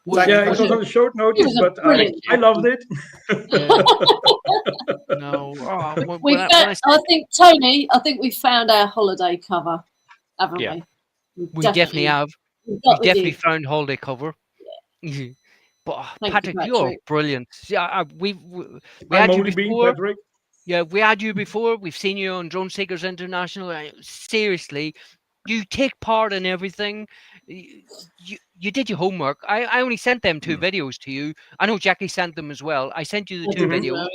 It was on short notice, but I loved it. No, I think Tony. I think we found our holiday cover, haven't we? We definitely have. We definitely found holiday cover. Yeah. But Patrick, you're brilliant. Yeah, we had you before. Yeah, we had you before. We've seen you on Drone Seekers International. Seriously, you take part in everything. You did your homework. I only sent them 2 videos to you. I know Jackie sent them as well. I sent you the 2 videos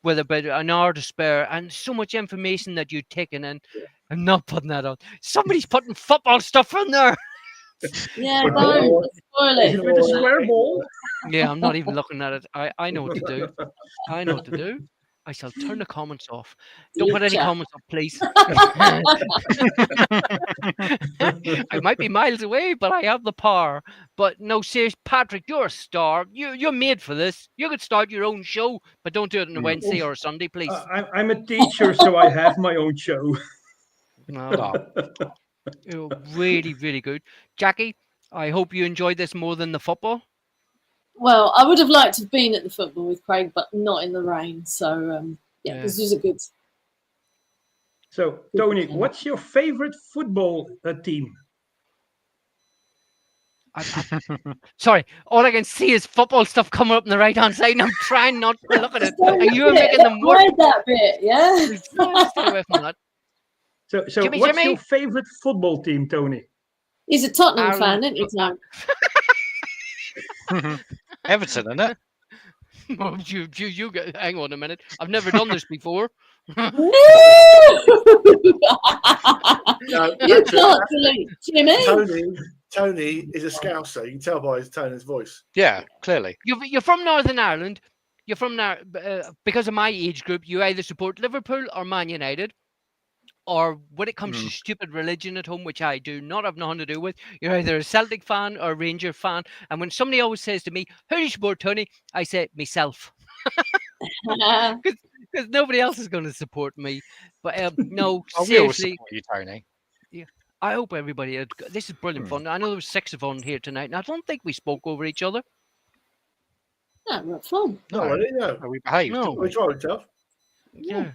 with about an hour to spare and so much information that you'd taken in. I'm not putting that on. Somebody's putting football stuff in there. Yeah, don't spoil it. With a square ball. Yeah, I'm not even looking at it. I know what to do. I know what to do. I shall turn the comments off. Don't put any comments up, please. I might be miles away, but I have the power. But no, serious, Patrick, you're a star. You're made for this. You could start your own show, but don't do it on a Wednesday or a Sunday, please. I'm a teacher, so I have my own show. No. You're really, really good. Jackie, I hope you enjoyed this more than the football. Well, I would have liked to have been at the football with Craig, but not in the rain. So, this was a good. So, Tony, what's your favorite football team? Sorry, all I can see is football stuff coming up on the right-hand side, and I'm trying not to look at it. And you're making them work. Hide that bit, yeah. Stay away from that. So what's your favorite football team, Tony? He's a Tottenham fan, isn't he, Tom? Everton, isn't it? Oh, you hang on a minute. I've never done this before. No! You can't delete Jimmy. Tony is a Scouser. You can tell by his tone and his voice. Yeah, clearly. You're from Northern Ireland. You're from because of my age group. You either support Liverpool or Man United. Or when it comes to stupid religion at home, which I do not have nothing to do with, you're either a Celtic fan or a Ranger fan. And when somebody always says to me, "Who do you support, Tony?" I say, myself. Because nobody else is going to support me. But no, seriously. Support you, Tony. Yeah, I hope everybody. This is brilliant fun. I know there was 6 of on here tonight, and I don't think we spoke over each other. No, not fun. No, I didn't know. We behaved. No, we tried, tough. Yeah.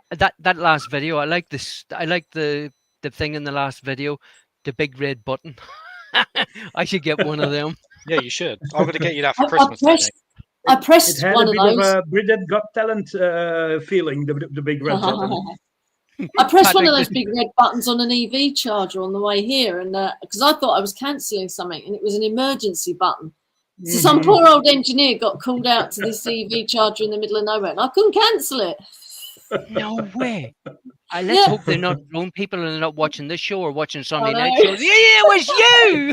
That last video, I like this. I like the thing in the last video, the big red button. I should get one of them. Yeah, you should. I'm going to get you that for Christmas. I pressed one of those. It had a bit of a Brit Got Talent feeling, the big red button. I pressed one of those big red buttons on an EV charger on the way here, and because I thought I was cancelling something, and it was an emergency button. So some poor old engineer got called out to this EV charger in the middle of nowhere, and I couldn't cancel it. No way. Let's hope they're not drone people and they're not watching this show or watching Sunday night shows. Yeah, it was you.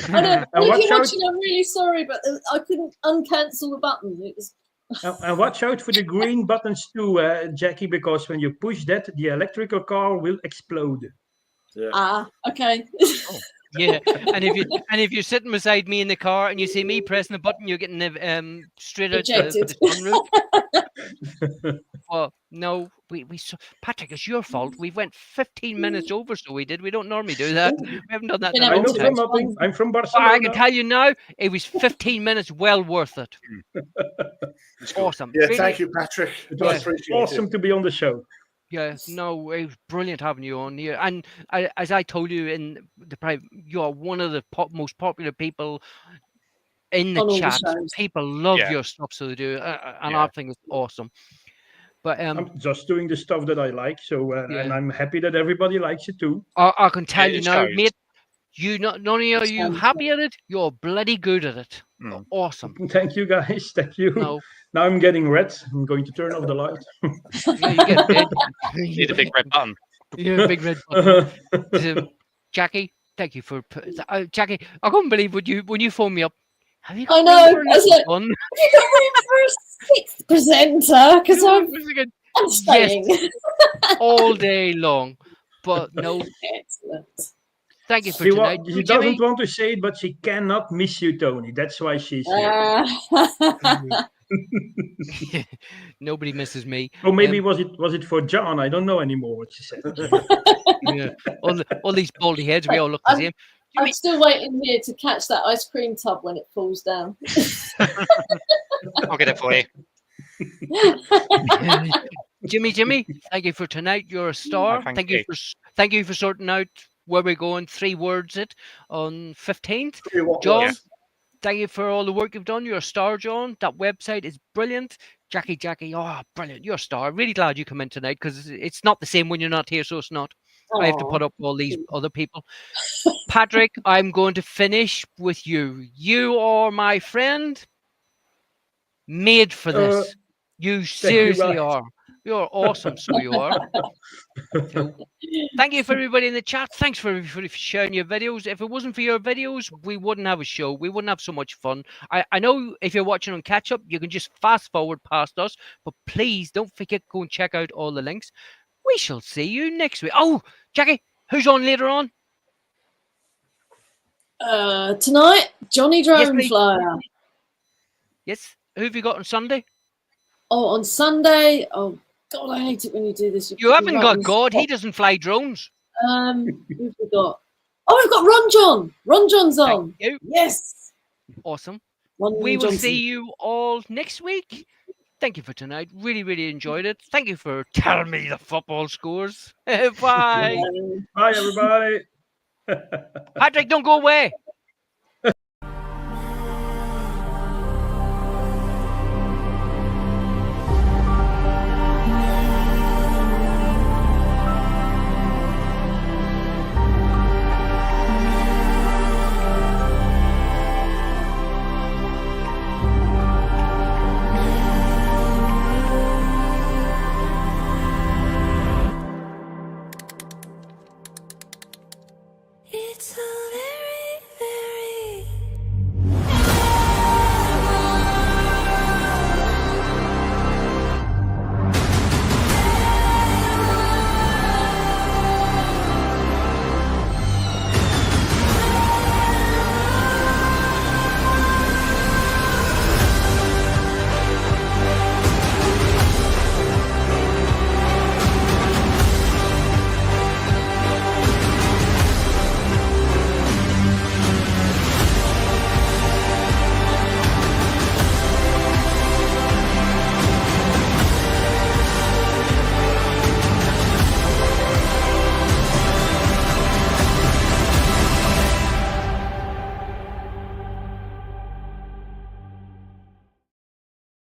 I know. And watch Thank you out. watching. I'm really sorry, but I couldn't uncancel the button. It was. And watch out for the green buttons too, Jackie, because when you push that, the electrical car will explode. Yeah. Ah, okay. Yeah, and if you're sitting beside me in the car and you see me pressing the button, you're getting straight out the sunroof. Well, no, we Patrick, it's your fault. We went 15 minutes over, so we did. We don't normally do that. We haven't done that in a I long know time. from nothing. I'm from But Barcelona. I can tell you now, it was 15 minutes well worth it. Awesome. Yeah, Really, thank you, Patrick. It I was appreciate awesome it. to be on the show. yeah, no, it was brilliant having you on here. And as I told you in the private, you are one of the most popular people in the On all the chat. shows. People love Yeah. your stuff, so they do, and Yeah. I think it's awesome. But I'm just doing the stuff that I like, so and Yeah. I'm happy that everybody likes it too. I can tell It you now, shows. mate. Not only are you Sounds happy at it, you're bloody good at it. Mm. Awesome. Thank you, guys. Thank you. No, Now I'm getting red. I'm going to turn off the light. yeah, you get red. You need a big red button. Yeah, big red button. Jackie, thank you for Jackie. I couldn't believe when you phoned me up. Have you got I know. room for I was another like, one? have you got room for a sixth presenter? Because I'm staying. Yes, all day long. But no, Excellent. thank you for She tonight. doesn't Jimmy? want to say it, but she cannot miss you, Tony. That's why she's here. Nobody misses me. Or maybe was it for John? I don't know anymore what she said. Yeah. All these baldy heads, we all look the same. I'm still waiting here to catch that ice cream tub when it falls down. I'll get it for you. Jimmy, thank you for tonight. You're a star. Oh, thank you for sorting out where we're going. 3 words it on 15th. John, thank you for all the work you've done. You're a star, John. That website is brilliant. Jackie, oh, brilliant. You're a star. Really glad you come in tonight because it's not the same when you're not here, so it's not. I have to put up all these other people. Patrick, I'm going to finish with you. You are my friend. Made for this. You seriously are. You're awesome, so you are. So, thank you for everybody in the chat. Thanks for sharing your videos. If it wasn't for your videos, we wouldn't have a show. We wouldn't have so much fun. I know if you're watching on catch up, you can just fast forward past us, but please don't forget to go and check out all the links. We shall see you next week. Oh, Jackie, who's on later on? Tonight, Johnny Droneflyer. Yes. Who have you got on Sunday? Oh, on Sunday. Oh God, I hate it when you do this. You haven't got God. He doesn't fly drones. Who've we got? Oh, we've got Ron John. Ron John's on. Thank you. Yes. Awesome. Ron We will Johnson. see you all next week. Thank you for tonight. Really enjoyed it. Thank you for telling me the football scores. Bye. Bye, everybody. Patrick, don't go away.